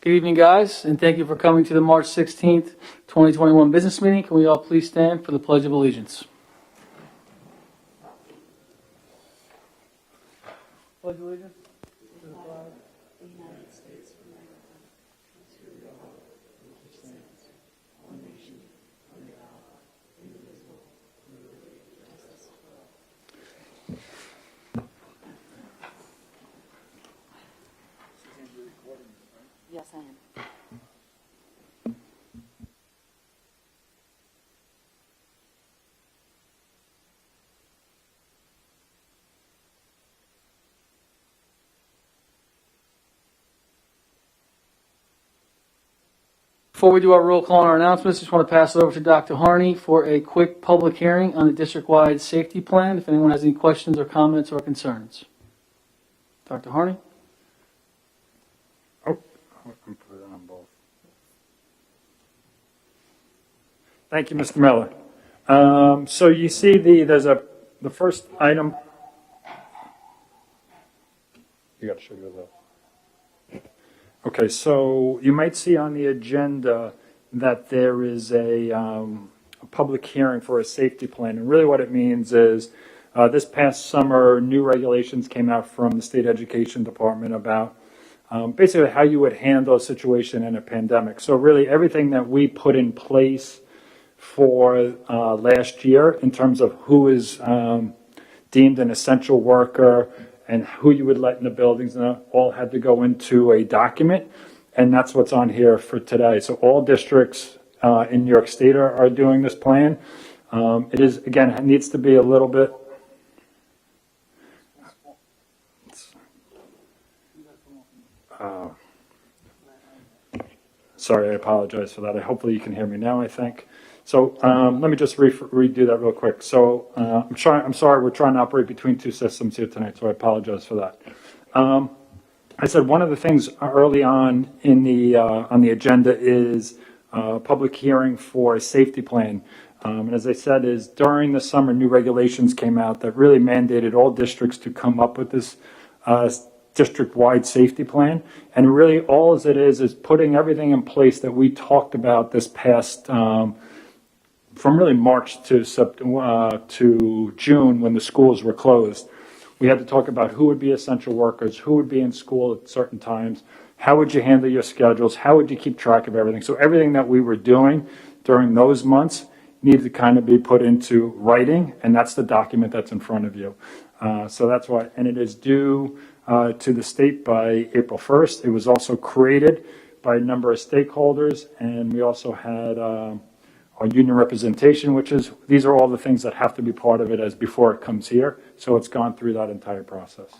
Good evening, guys, and thank you for coming to the March 16th, 2021 business meeting. Can we all please stand for the Pledge of Allegiance? Pledge of Allegiance to the flag of the United States of America, to the republic which stands one nation under God, indivisible, with liberty and justice for all. Yes, I am. Before we do our roll call and our announcements, just want to pass it over to Dr. Harney for a quick public hearing on the district-wide safety plan. If anyone has any questions or comments or concerns. Dr. Harney? Oh, I'm put it on both. Thank you, Mr. Miller. So you see the first item. You got to show you that. Okay, so you might see on the agenda that there is a public hearing for a safety plan. And really what it means is this past summer, new regulations came out from the state education department about basically how you would handle a situation in a pandemic. So really everything that we put in place for last year in terms of who is deemed an essential worker and who you would let in the buildings, and all had to go into a document, and that's what's on here for today. So all districts in New York State are doing this plan. It is, again, it needs to be a little bit. Sorry, I apologize for that. Hopefully you can hear me now, I think. So let me just redo that real quick. So I'm sorry, we're trying to operate between two systems here tonight, so I apologize for that. I said one of the things early on in on the agenda is a public hearing for a safety plan. And as I said, is during the summer, new regulations came out that really mandated all districts to come up with this district-wide safety plan. And really all it is putting everything in place that we talked about this past from really March to June when the schools were closed. We had to talk about who would be essential workers, who would be in school at certain times, how would you handle your schedules, how would you keep track of everything. So everything that we were doing during those months needed to kind of be put into writing, and that's the document that's in front of you. So that's why, and it is due to the state by April 1st. It was also created by a number of stakeholders, and we also had our union representation, which is, these are all the things that have to be part of it as before it comes here. So it's gone through that entire process.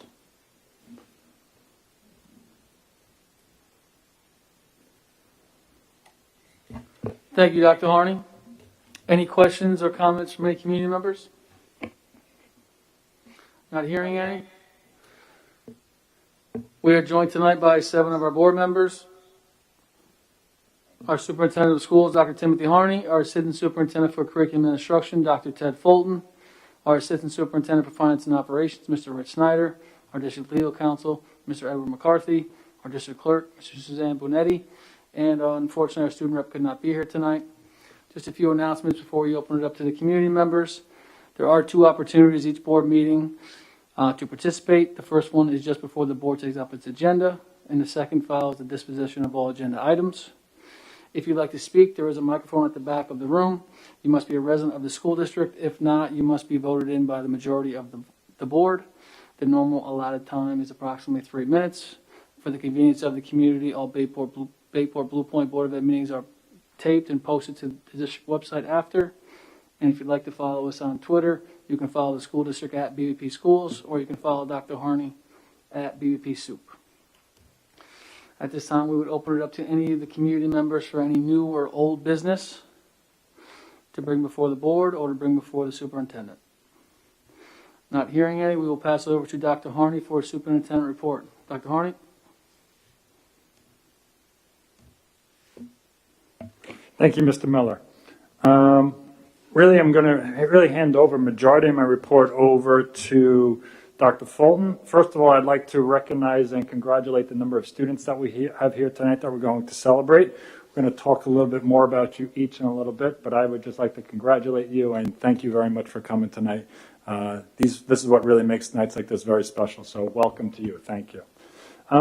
Thank you, Dr. Harney. Any questions or comments from any community members? Not hearing any? We are joined tonight by 7 of our board members. Our superintendent of schools, Dr. Timothy Harney. Our assistant superintendent for curriculum and instruction, Dr. Ted Fulton. Our assistant superintendent for finance and operations, Mr. Rich Snyder. Our district legal counsel, Mr. Edward McCarthy. Our district clerk, Mr. Suzanne Bonetti. And unfortunately, our student rep could not be here tonight. Just a few announcements before we open it up to the community members. There are 2 opportunities each board meeting to participate. The first one is just before the board takes up its agenda, and the second follows the disposition of all agenda items. If you'd like to speak, there is a microphone at the back of the room. You must be a resident of the school district. If not, you must be voted in by the majority of the board. The normal allotted time is approximately 3 minutes. For the convenience of the community, all Bayport Blue Point Board of Ed meetings are taped and posted to the district website after. And if you'd like to follow us on Twitter, you can follow the school district at BBP Schools, or you can follow Dr. Harney at BBP Soup. At this time, we would open it up to any of the community members for any new or old business to bring before the board or to bring before the superintendent. Not hearing any, we will pass it over to Dr. Harney for a superintendent report. Dr. Harney? Thank you, Mr. Miller. Really, I'm going to hand over majority of my report over to Dr. Fulton. First of all, I'd like to recognize and congratulate the number of students that we have here tonight that we're going to celebrate. We're going to talk a little bit more about you each in a little bit, but I would just like to congratulate you and thank you very much for coming tonight. This is what really makes nights like this very special, so welcome to you. Thank you.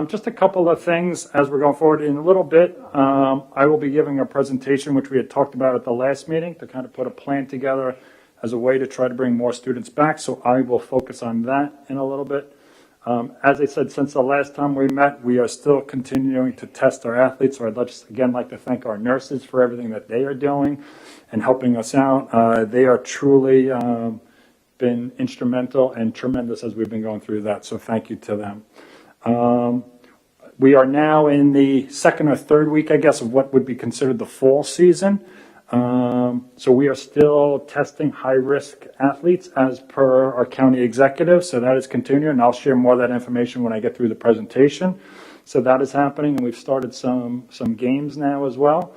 Just a couple of things as we're going forward. In a little bit, I will be giving a presentation, which we had talked about at the last meeting, to kind of put a plan together as a way to try to bring more students back, so I will focus on that in a little bit. As I said, since the last time we met, we are still continuing to test our athletes, so I'd just, again, like to thank our nurses for everything that they are doing and helping us out. They are truly been instrumental and tremendous as we've been going through that, so thank you to them. We are now in the second or third week, I guess, of what would be considered the fall season. So we are still testing high-risk athletes as per our county executive, so that is continuing, and I'll share more of that information when I get through the presentation. So that is happening, and we've started some games now as well.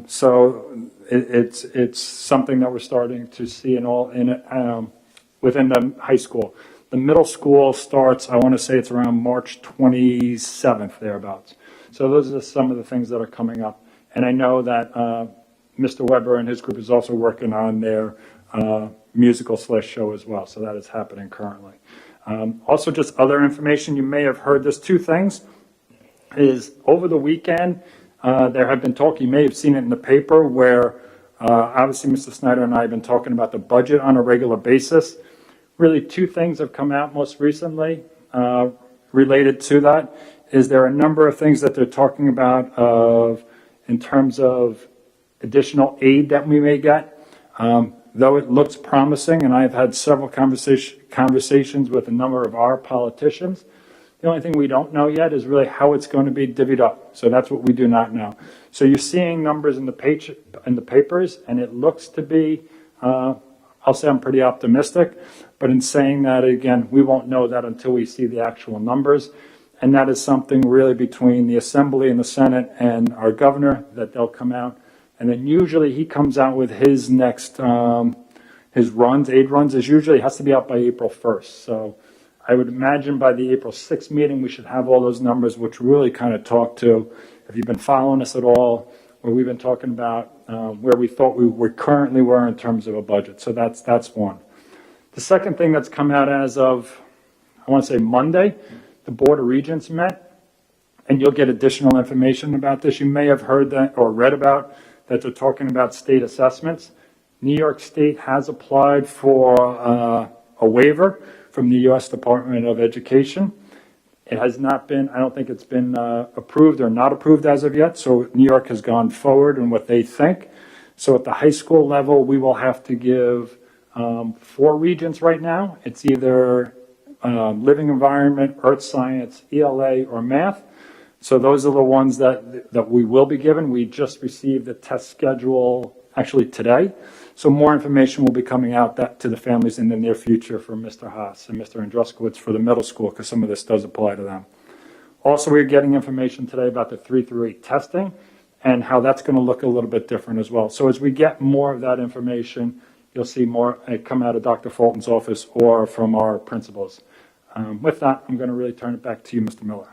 So it's something that we're starting to see within the high school. The middle school starts, I want to say it's around March 27th, thereabouts. So those are some of the things that are coming up. And I know that Mr. Weber and his group is also working on their musical/show as well. So that is happening currently. Also, just other information, you may have heard this. Two things is over the weekend, there have been talk, you may have seen it in the paper, where obviously Mr. Snyder and I have been talking about the budget on a regular basis. Really, two things have come out most recently related to that. Is there are a number of things that they're talking about in terms of additional aid that we may get. Though it looks promising, and I've had several conversations with a number of our politicians, the only thing we don't know yet is really how it's going to be divvied up. So that's what we do not know. So you're seeing numbers in the papers, and it looks to be, I'll say I'm pretty optimistic, but in saying that, again, we won't know that until we see the actual numbers. And that is something really between the Assembly and the Senate and our governor that they'll come out. And then usually he comes out with his next, his aid runs is usually has to be out by April 1st. So I would imagine by the April 6th meeting, we should have all those numbers, which really kind of talk to, if you've been following us at all, where we've been talking about where we thought we currently were in terms of a budget. So that's one. The second thing that's come out as of, I want to say Monday, the Board of Regents met, and you'll get additional information about this. You may have heard that or read about that they're talking about state assessments. New York State has applied for a waiver from the U.S. Department of Education. It has not been, I don't think it's been approved or not approved as of yet, so New York has gone forward in what they think. So at the high school level, we will have to give 4 regents right now. It's either living environment, earth science, ELA, or math. So those are the ones that we will be given. We just received the test schedule actually today. So more information will be coming out to the families in the near future from Mr. Haas and Mr. Andruskowitz for the middle school, because some of this does apply to them. Also, we're getting information today about the 3 through 8 testing and how that's going to look a little bit different as well. So as we get more of that information, you'll see more come out of Dr. Fulton's office or from our principals. With that, I'm going to really turn it back to you, Mr. Miller.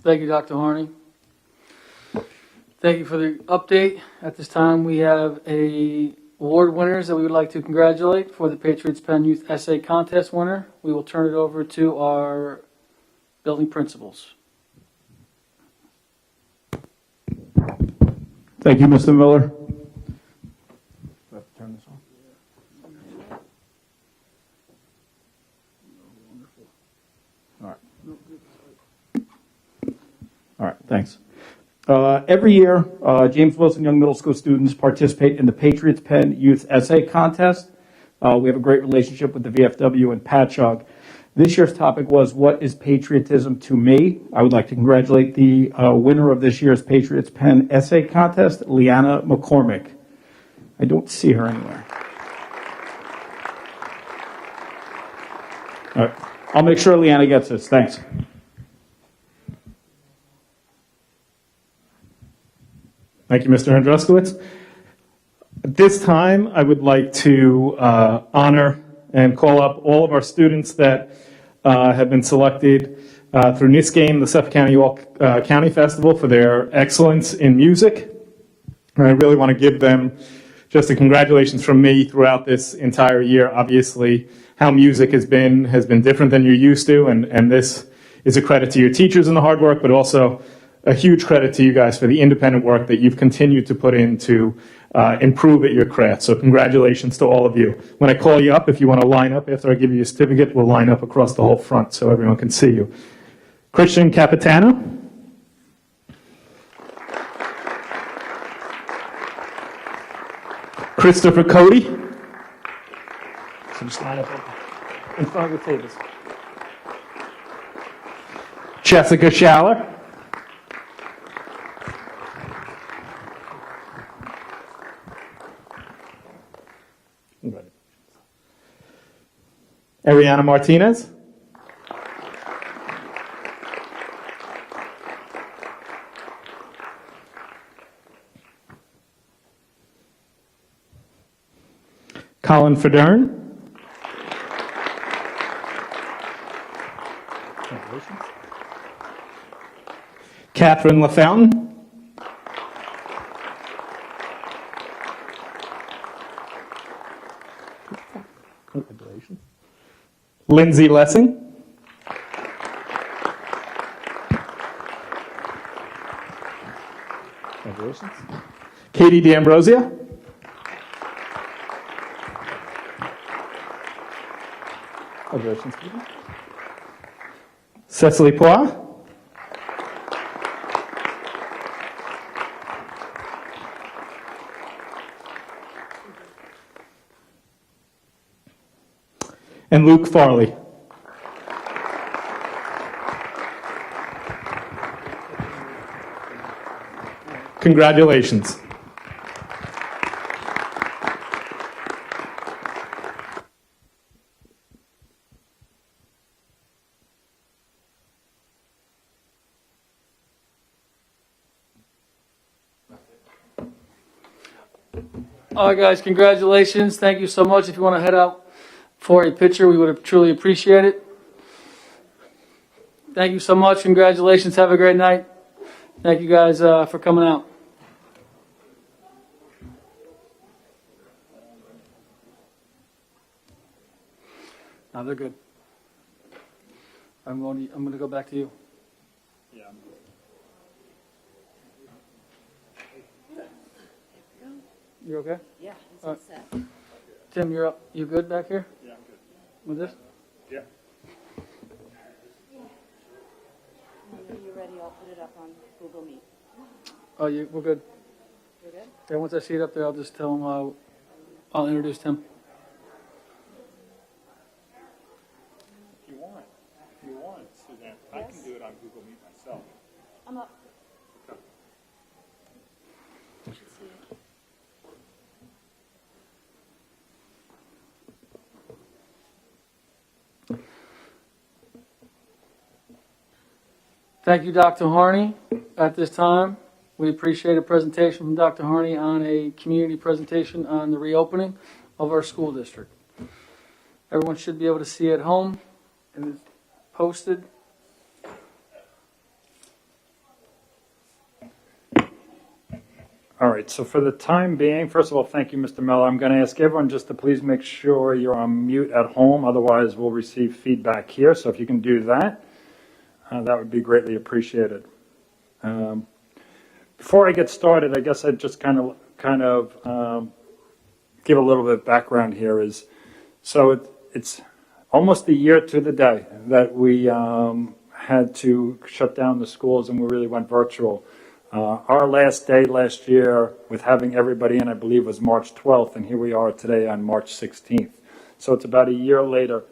Thank you, Dr. Harney. Thank you for the update. At this time, we have award winners that we would like to congratulate. For the Patriots Penn Youth Essay Contest winner, we will turn it over to our building principals. Thank you, Mr. Miller. Turn this on. All right, thanks. Every year, James Wilson Young Middle School students participate in the Patriots Penn Youth Essay Contest. We have a great relationship with the VFW and Patchogue. This year's topic was, what is patriotism to me? I would like to congratulate the winner of this year's Patriots Penn Essay Contest, Leanna McCormick. I don't see her anywhere. All right. I'll make sure Leanna gets this. Thanks. Thank you, Mr. Andruskowitz. At this time, I would like to honor and call up all of our students that have been selected through NISGAME, the Suffolk County County Festival, for their excellence in music. And I really want to give them just a congratulations from me throughout this entire year. Obviously, how music has been different than you're used to, and this is a credit to your teachers and the hard work, but also a huge credit to you guys for the independent work that you've continued to put in to improve at your craft. So congratulations to all of you. When I call you up, if you want to line up after I give you a certificate, we'll line up across the whole front so everyone can see you. Christian Capitano. Christopher Cody. So just line up in front of the tables. Jessica Schaller. Ariana Martinez. Colin Federn. Catherine LaFountain. Congratulations. Lindsay Lessing. Congratulations. Katie D'Ambrosia. Congratulations, Katie. Cecily Pois. And Luke Farley. Congratulations. All right, guys, congratulations. Thank you so much. If you want to head out for a picture, we would truly appreciate it. Thank you so much. Congratulations. Have a great night. Thank you guys for coming out. No, they're good. I'm going to go back to you. Yeah. You okay? Yeah, it's all set. Tim, you're up. You good back here Yeah, I'm good. with this? Yeah. When you're ready, I'll put it up on Google Meet. Oh, we're good. You're good? Yeah, once I see it up there, I'll just tell him, I'll introduce Tim. If you want, Suzanne, I can do it on Google Meet myself. I'm up. Okay. You should see it. Thank you, Dr. Harney. At this time, we appreciate a presentation from Dr. Harney on a community presentation on the reopening of our school district. Everyone should be able to see at home, and it's posted. All right, so for the time being, first of all, thank you, Mr. Miller. I'm going to ask everyone just to please make sure you're on mute at home. Otherwise, we'll receive feedback here. So if you can do that, that would be greatly appreciated. Before I get started, I guess I'd just kind of give a little bit of background here. It's almost a year to the day that we had to shut down the schools and we really went virtual. Our last day last year with having everybody in, I believe, was March 12th, and here we are today on March 16th. So it's about a year later,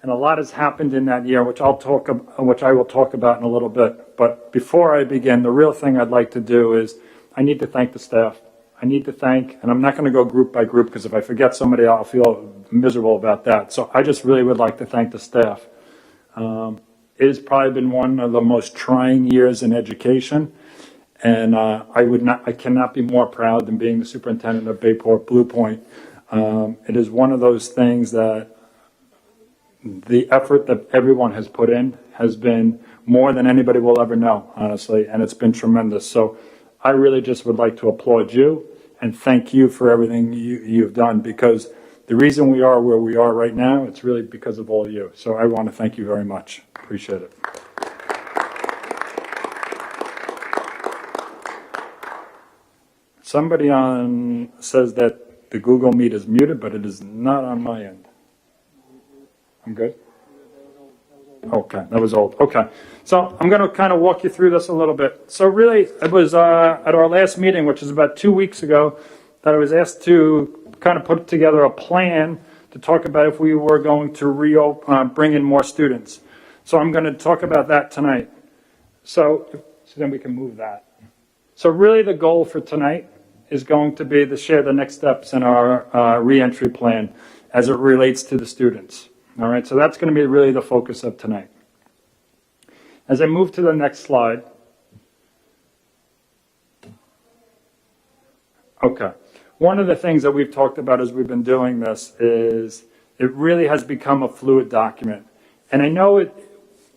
and a lot has happened in that year, which I will talk about in a little bit. But before I begin, the real thing I'd like to do is I need to thank the staff. I need to thank, and I'm not going to go group by group because if I forget somebody, I'll feel miserable about that. So I just really would like to thank the staff. It has probably been one of the most trying years in education. And I cannot be more proud than being the superintendent of Bayport Blue Point. It is one of those things that the effort that everyone has put in has been more than anybody will ever know, honestly, and it's been tremendous. So I really just would like to applaud you and thank you for everything you've done, because the reason we are where we are right now, it's really because of all of you. So I want to thank you very much. Appreciate it. Somebody says that the Google Meet is muted, but it is not on my end. I'm good? Okay, that was old. Okay, so I'm going to kind of walk you through this a little bit. So really, it was at our last meeting, which is about 2 weeks ago, that I was asked to kind of put together a plan to talk about if we were going to bring in more students. So I'm going to talk about that tonight. So then we can move that. So really the goal for tonight is going to be to share the next steps in our reentry plan as it relates to the students. All right, so that's going to be really the focus of tonight. As I move to the next slide. Okay. One of the things that we've talked about as we've been doing this is it really has become a fluid document. And I know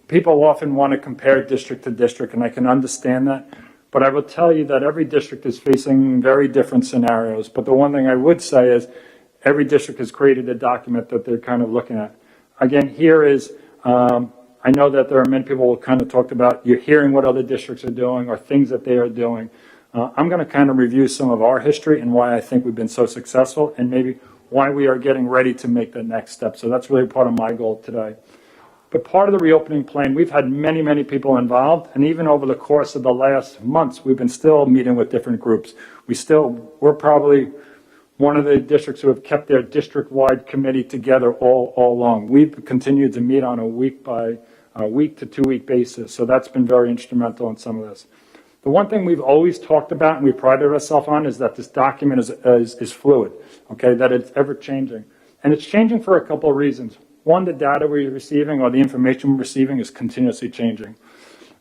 people often want to compare district to district, and I can understand that. But I will tell you that every district is facing very different scenarios. But the one thing I would say is every district has created a document that they're kind of looking at. Again, here is, I know that there are many people who kind of talked about you're hearing what other districts are doing or things that they are doing. I'm going to kind of review some of our history and why I think we've been so successful and maybe why we are getting ready to make the next step. So that's really part of my goal today. But part of the reopening plan, we've had many, many people involved, and even over the course of the last months, we've been still meeting with different groups. We're probably one of the districts who have kept their district-wide committee together all along. We've continued to meet on a week to 2 week basis, so that's been very instrumental in some of this. The one thing we've always talked about and we prided ourselves on is that this document is fluid, okay, that it's ever changing. And it's changing for a couple of reasons. One, the data we're receiving or the information we're receiving is continuously changing.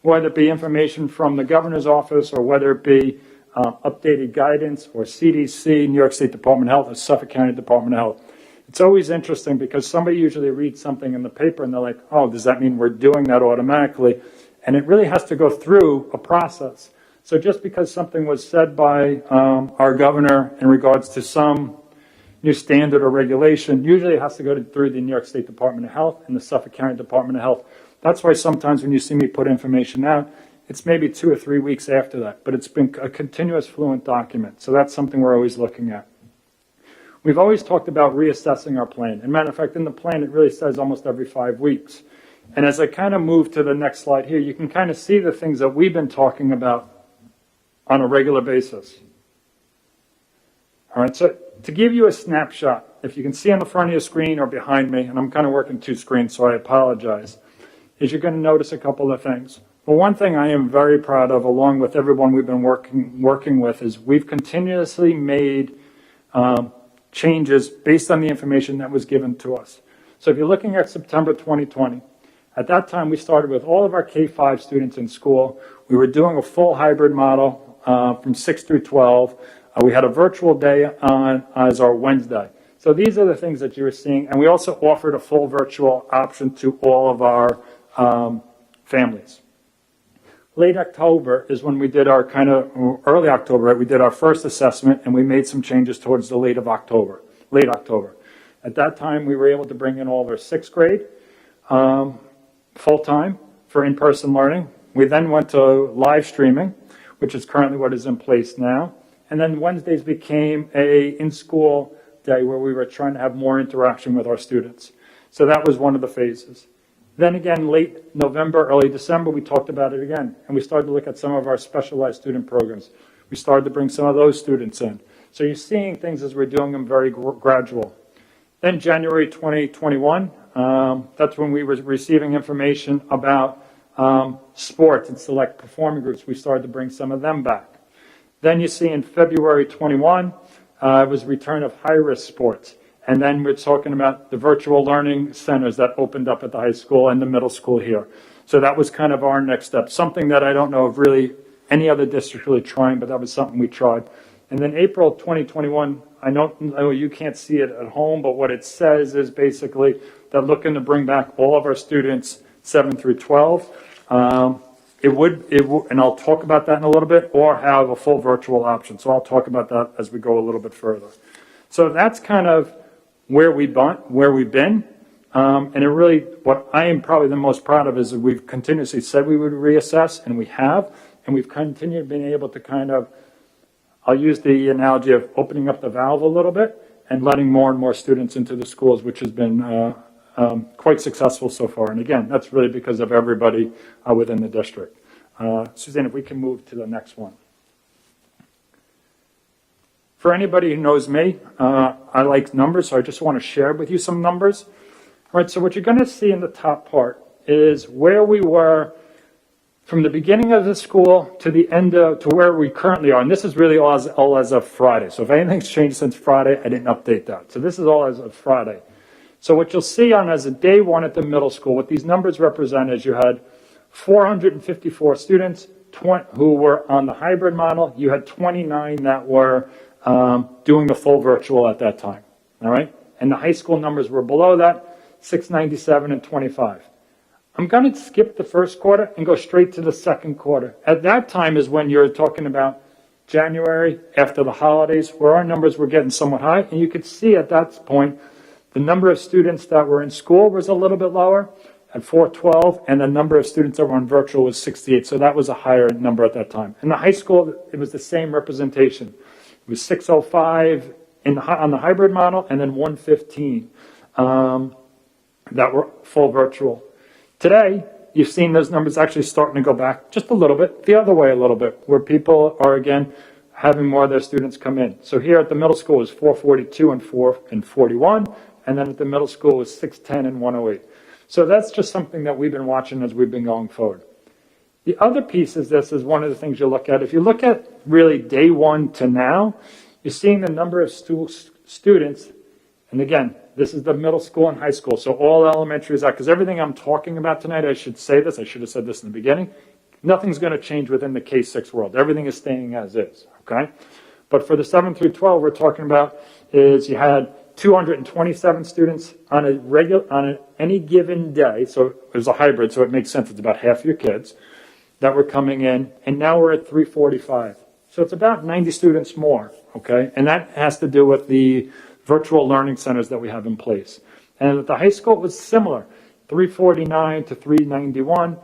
Whether it be information from the governor's office or whether it be updated guidance or CDC, New York State Department of Health, or Suffolk County Department of Health. It's always interesting because somebody usually reads something in the paper and they're like, oh, does that mean we're doing that automatically? And it really has to go through a process. So just because something was said by our governor in regards to some new standard or regulation, usually it has to go through the New York State Department of Health and the Suffolk County Department of Health. That's why sometimes when you see me put information out, it's maybe 2 or 3 weeks after that, but it's been a continuous fluent document. So that's something we're always looking at. We've always talked about reassessing our plan. As a matter of fact, in the plan, it really says almost every 5 weeks. And as I kind of move to the next slide here, you can kind of see the things that we've been talking about on a regular basis. All right, so to give you a snapshot, if you can see on the front of your screen or behind me, and I'm kind of working 2 screens, so I apologize, is you're going to notice a couple of things. Well, one thing I am very proud of, along with everyone we've been working with, is we've continuously made changes based on the information that was given to us. So if you're looking at September 2020, at that time we started with all of our K-5 students in school. We were doing a full hybrid model from 6 through 12. We had a virtual day as our Wednesday. So these are the things that you were seeing. And we also offered a full virtual option to all of our families. Late October is when we did our early October, right? We did our first assessment and we made some changes towards the late October. At that time, we were able to bring in all of our 6th grade full-time for in-person learning. We then went to live streaming, which is currently what is in place now. And then Wednesdays became a in-school day where we were trying to have more interaction with our students. So that was one of the phases. Then again, late November, early December, we talked about it again. And we started to look at some of our specialized student programs. We started to bring some of those students in. So you're seeing things as we're doing them very gradual. Then January 2021, that's when we were receiving information about sports and select performing groups. We started to bring some of them back. Then you see in February 21, it was return of high-risk sports. And then we're talking about the virtual learning centers that opened up at the high school and the middle school here. So that was kind of our next step, something that I don't know if really any other district really trying, but that was something we tried. And then April 2021, I know you can't see it at home, but what it says is basically that looking to bring back all of our students 7 through 12. It would, and I'll talk about that in a little bit, or have a full virtual option. So I'll talk about that as we go a little bit further. So that's kind of where we've been. And it really, what I am probably the most proud of is that we've continuously said we would reassess, and we have, and we've continued being able to kind of, I'll use the analogy of opening up the valve a little bit and letting more and more students into the schools, which has been quite successful so far. And again, that's really because of everybody within the district. Suzanne, if we can move to the next one. For anybody who knows me, I like numbers, so I just want to share with you some numbers. All right, so what you're going to see in the top part is where we were from the beginning of the school to the end to where we currently are. And this is really all as of Friday. So if anything's changed since Friday, I didn't update that. So this is all as of Friday. So what you'll see on as a day one at the middle school, what these numbers represent is you had 454 students who were on the hybrid model. You had 29 that were doing the full virtual at that time. All right? And the high school numbers were below that, 697 and 25. I'm going to skip the first quarter and go straight to the second quarter. At that time is when you're talking about January, after the holidays, where our numbers were getting somewhat high. And you could see at that point, the number of students that were in school was a little bit lower at 412, and the number of students that were on virtual was 68. So that was a higher number at that time. In the high school, it was the same representation. It was 605 on the hybrid model, and then 115 that were full virtual. Today, you've seen those numbers actually starting to go back just a little bit, the other way a little bit, where people are, again, having more of their students come in. So here at the middle school is 442 and 41, and then at the middle school was 610 and 108. So that's just something that we've been watching as we've been going forward. The other piece is this is one of the things you look at. If you look at really day one to now, you're seeing the number of students, and again, this is the middle school and high school, so all elementary is out, because everything I'm talking about tonight, I should have said this in the beginning, nothing's going to change within the K-6 world. Everything is staying as is, okay? But for the 7 through 12, we're talking about is you had 227 students on any given day, so it was a hybrid, so it makes sense, it's about half your kids that were coming in, and now we're at 345. So it's about 90 students more, okay? And that has to do with the virtual learning centers that we have in place. And at the high school, it was similar, 349 to 391.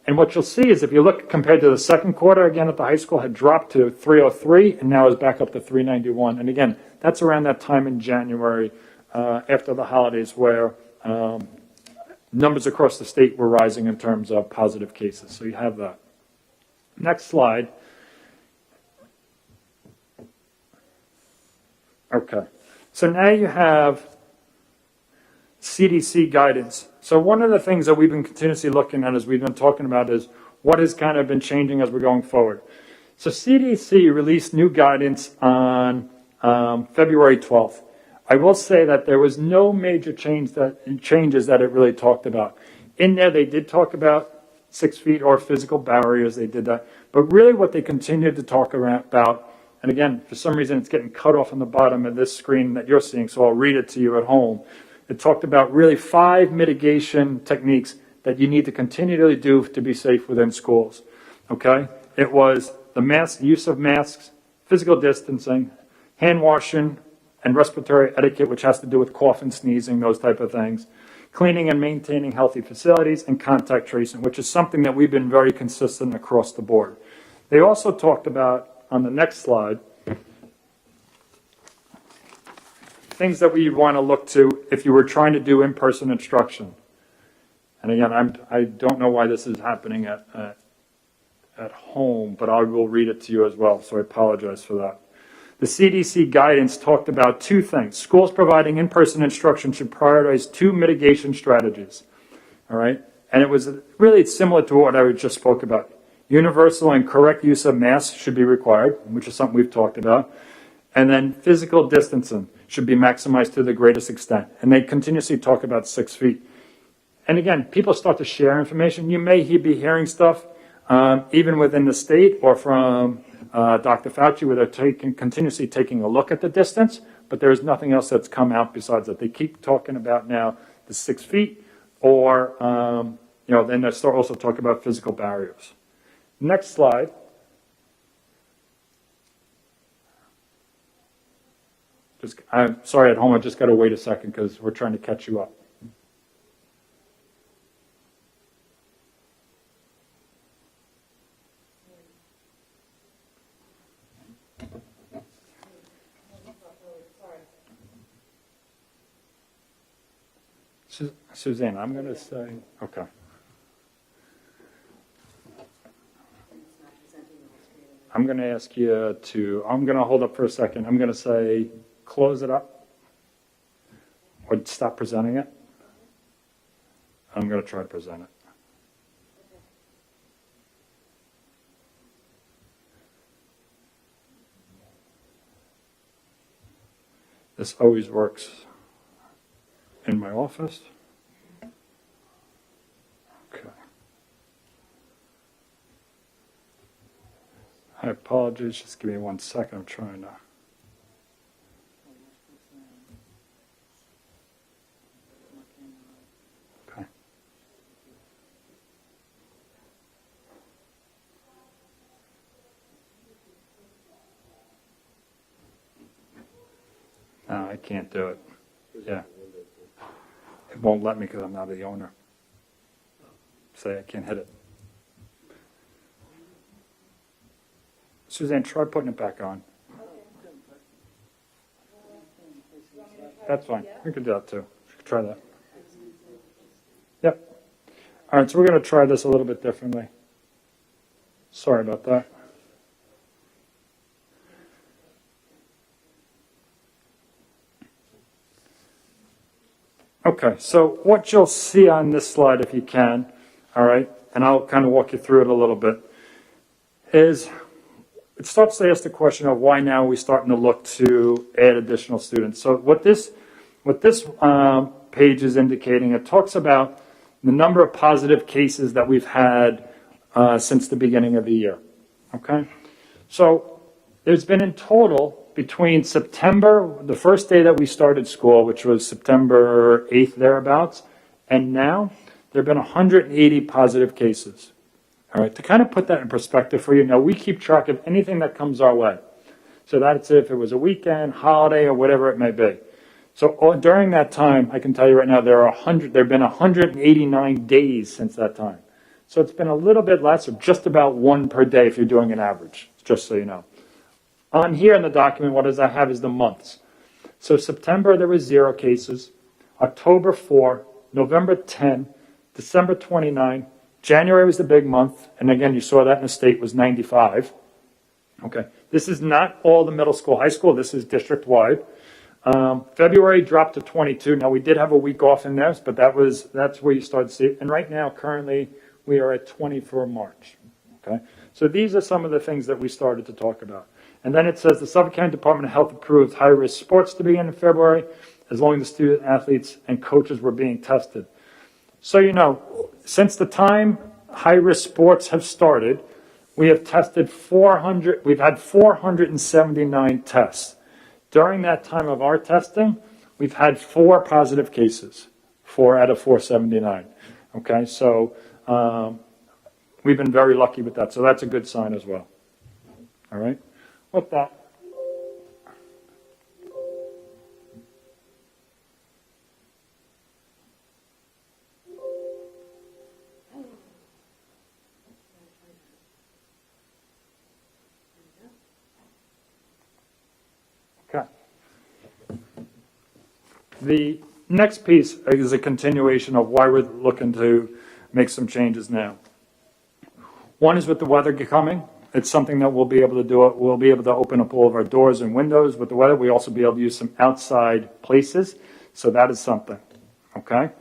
And what you'll see is if you look compared to the second quarter, again, at the high school had dropped to 303 and now is back up to 391. And again, that's around that time in January after the holidays where numbers across the state were rising in terms of positive cases. So you have that. Next slide. Okay. So now you have CDC guidance. So one of the things that we've been continuously looking at as we've been talking about is what has kind of been changing as we're going forward. So CDC released new guidance on February 12th. I will say that there was no major changes that it really talked about. In there, they did talk about 6 feet or physical barriers. They did that. But really what they continued to talk about, and again, for some reason, it's getting cut off on the bottom of this screen that you're seeing, so I'll read it to you at home. It talked about really 5 mitigation techniques that you need to continually do to be safe within schools. Okay? It was the use of masks, physical distancing, hand washing, and respiratory etiquette, which has to do with coughing, sneezing, those type of things. Cleaning and maintaining healthy facilities, and contact tracing, which is something that we've been very consistent across the board. They also talked about, on the next slide, things that we want to look to if you were trying to do in-person instruction. And again, I don't know why this is happening at home, but I will read it to you as well, so I apologize for that. The CDC guidance talked about 2 things. Schools providing in-person instruction should prioritize 2 mitigation strategies. All right? And it was really similar to what I just spoke about. Universal and correct use of masks should be required, which is something we've talked about. And then physical distancing should be maximized to the greatest extent. And they continuously talk about 6 feet. And again, people start to share information. You may be hearing stuff even within the state or from Dr. Fauci, where they're continuously taking a look at the distance, but there's nothing else that's come out besides that. They keep talking about now the 6 feet, or then they start also talking about physical barriers. Next slide. I'm sorry at home, I just got to wait a second because we're trying to catch you up. Suzanne, I'm going to say, okay. I'm going to ask you to, I'm going to hold up for a second. I'm going to say, close it up or stop presenting it. I'm going to try to present it. This always works in my office. Okay. I apologize. Just give me 1 second. I'm trying to. Okay. No, I can't do it. Yeah. It won't let me because I'm not the owner. Say I can't hit it. Suzanne, try putting it back on. That's fine. We can do that too. Try that. Yep. All right, so we're going to try this a little bit differently. Sorry about that. Okay, so what you'll see on this slide, if you can, all right, and I'll kind of walk you through it a little bit, is it starts to ask the question of why now are we starting to look to add additional students. So what this page is indicating, it talks about the number of positive cases that we've had since the beginning of the year, okay? So there's been in total between September, the first day that we started school, which was September 8th thereabouts, and now there have been 180 positive cases. All right, to kind of put that in perspective for you, now we keep track of anything that comes our way. So that's if it was a weekend, holiday, or whatever it may be. So during that time, I can tell you right now, there have been 189 days since that time. So it's been a little bit less, or just about 1 per day if you're doing an average, just so you know. On here in the document, what does I have is the months. So September, there was 0 cases. October, 4. November, 10. December, 29. January was the big month. And again, you saw that in the state was 95. Okay. This is not all the middle school, high school. This is district-wide. February dropped to 22. Now, we did have a week off in there, but that's where you started to see it. And right now, currently, we are at 20 for March. Okay. So these are some of the things that we started to talk about. And then it says the Suffolk County Department of Health approved high-risk sports to begin in February, as long as the student athletes and coaches were being tested. So, you know, since the time high-risk sports have started, we have tested 400, we've had 479 tests. During that time of our testing, we've had 4 positive cases, 4 out of 479. Okay, so we've been very lucky with that. So that's a good sign as well. All right. With that, okay. The next piece is a continuation of why we're looking to make some changes now. One is with the weather coming. It's something that we'll be able to do. We'll be able to open up all of our doors and windows with the weather. We'll also be able to use some outside places. So that is something, okay,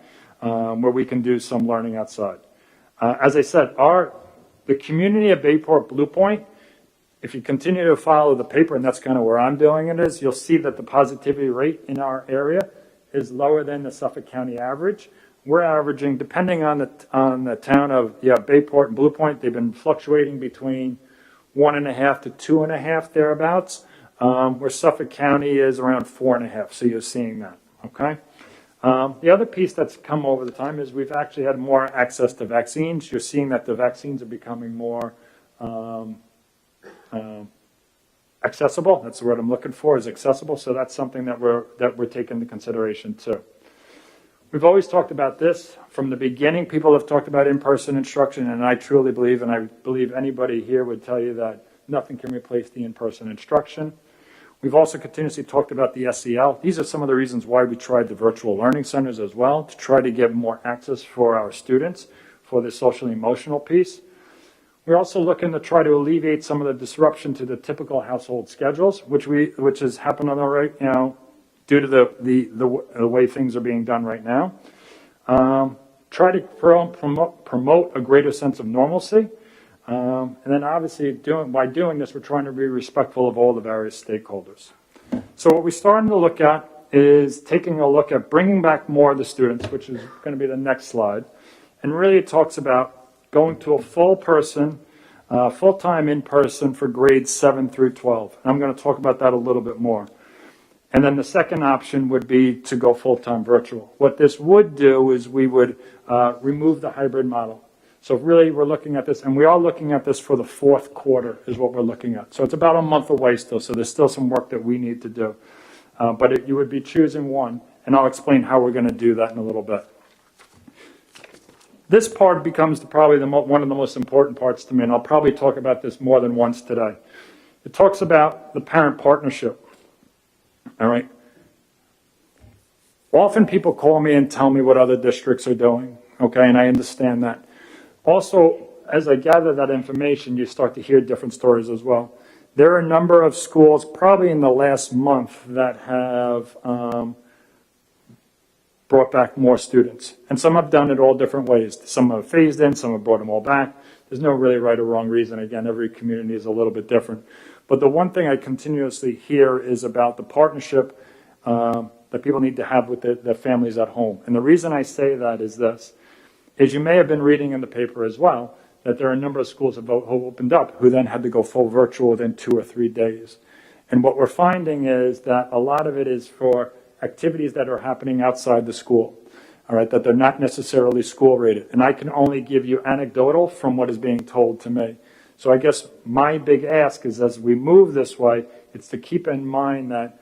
where we can do some learning outside. As I said, the community of Bayport Blue Point, if you continue to follow the paper, and that's kind of where I'm doing it is, you'll see that the positivity rate in our area is lower than the Suffolk County average. we're averaging, depending on the town of Bayport and Blue Point, they've been fluctuating between 1.5 to 2.5 thereabouts. Where Suffolk County is around 4.5. So you're seeing that. Okay. The other piece that's come over the time is we've actually had more access to vaccines. You're seeing that the vaccines are becoming more accessible. That's the word I'm looking for, is accessible. So that's something that we're taking into consideration too. We've always talked about this from the beginning. People have talked about in-person instruction, and I truly believe, and I believe anybody here would tell you that nothing can replace the in-person instruction. We've also continuously talked about the SEL. These are some of the reasons why we tried the virtual learning centers as well, to try to get more access for our students for the social emotional piece. We're also looking to try to alleviate some of the disruption to the typical household schedules, which has happened already, due to the way things are being done right now. Try to promote a greater sense of normalcy. And then obviously by doing this, we're trying to be respectful of all the various stakeholders. So what we're starting to look at is taking a look at bringing back more of the students, which is going to be the next slide. And really it talks about going to a full-time in-person for grades 7 through 12. And I'm going to talk about that a little bit more. And then the second option would be to go full-time virtual. What this would do is we would remove the hybrid model. So really we're looking at this, and we are looking at this for the fourth quarter is what we're looking at. So it's about a month away still, so there's still some work that we need to do. But you would be choosing one, and I'll explain how we're going to do that in a little bit. This part becomes probably one of the most important parts to me, and I'll probably talk about this more than once today. It talks about the parent partnership. All right. Often people call me and tell me what other districts are doing, okay, and I understand that. Also, as I gather that information, you start to hear different stories as well. There are a number of schools, probably in the last month, that have brought back more students. And some have done it all different ways. Some have phased in, some have brought them all back. There's no really right or wrong reason. Again, every community is a little bit different. But the one thing I continuously hear is about the partnership that people need to have with their families at home. And the reason I say that is this, is you may have been reading in the paper as well, that there are a number of schools that have opened up who then had to go full virtual within 2 or 3 days. And what we're finding is that a lot of it is for activities that are happening outside the school, all right, that they're not necessarily school rated. And I can only give you anecdotal from what is being told to me. So I guess my big ask is as we move this way, it's to keep in mind that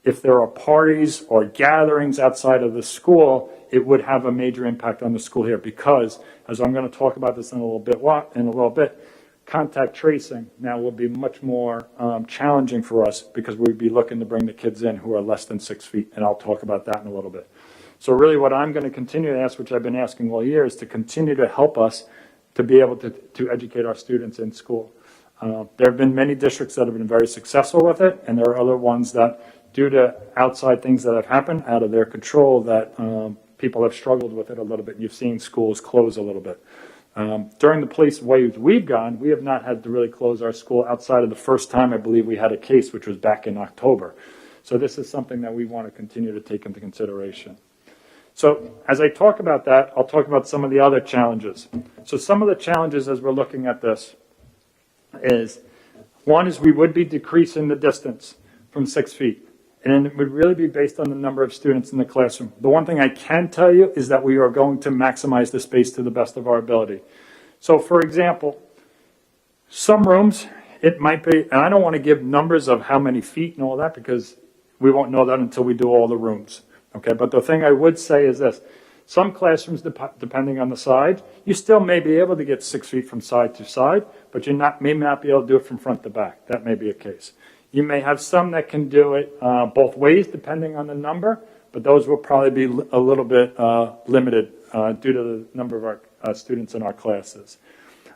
if there are parties or gatherings outside of the school, it would have a major impact on the school here because, as I'm going to talk about this in a little bit, contact tracing now will be much more challenging for us because we'd be looking to bring the kids in who are less than 6 feet, and I'll talk about that in a little bit. So really what I'm going to continue to ask, which I've been asking all year, is to continue to help us to be able to educate our students in school. There have been many districts that have been very successful with it, and there are other ones that, due to outside things that have happened out of their control, that people have struggled with it a little bit. You've seen schools close a little bit. During the police waves we've gone, we have not had to really close our school outside of the first time I believe we had a case, which was back in October. So this is something that we want to continue to take into consideration. So as I talk about that, I'll talk about some of the other challenges. So some of the challenges as we're looking at this is, one is we would be decreasing the distance from 6 feet. And it would really be based on the number of students in the classroom. The one thing I can tell you is that we are going to maximize the space to the best of our ability. So for example, some rooms, it might be, and I don't want to give numbers of how many feet and all that because we won't know that until we do all the rooms. Okay, but the thing I would say is this. Some classrooms, depending on the size, you still may be able to get 6 feet from side to side, but you may not be able to do it from front to back. That may be a case. You may have some that can do it both ways, depending on the number, but those will probably be a little bit limited due to the number of our students in our classes.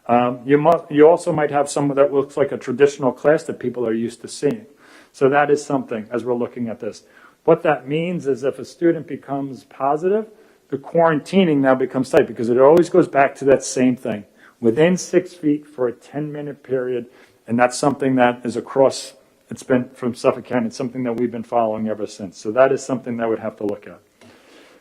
You also might have some that looks like a traditional class that people are used to seeing. So that is something as we're looking at this. What that means is if a student becomes positive, the quarantining now becomes tight because it always goes back to that same thing. Within 6 feet for a 10-minute period, and that's something that is across, it's been from Suffolk County, it's something that we've been following ever since. So that is something that we'd have to look at.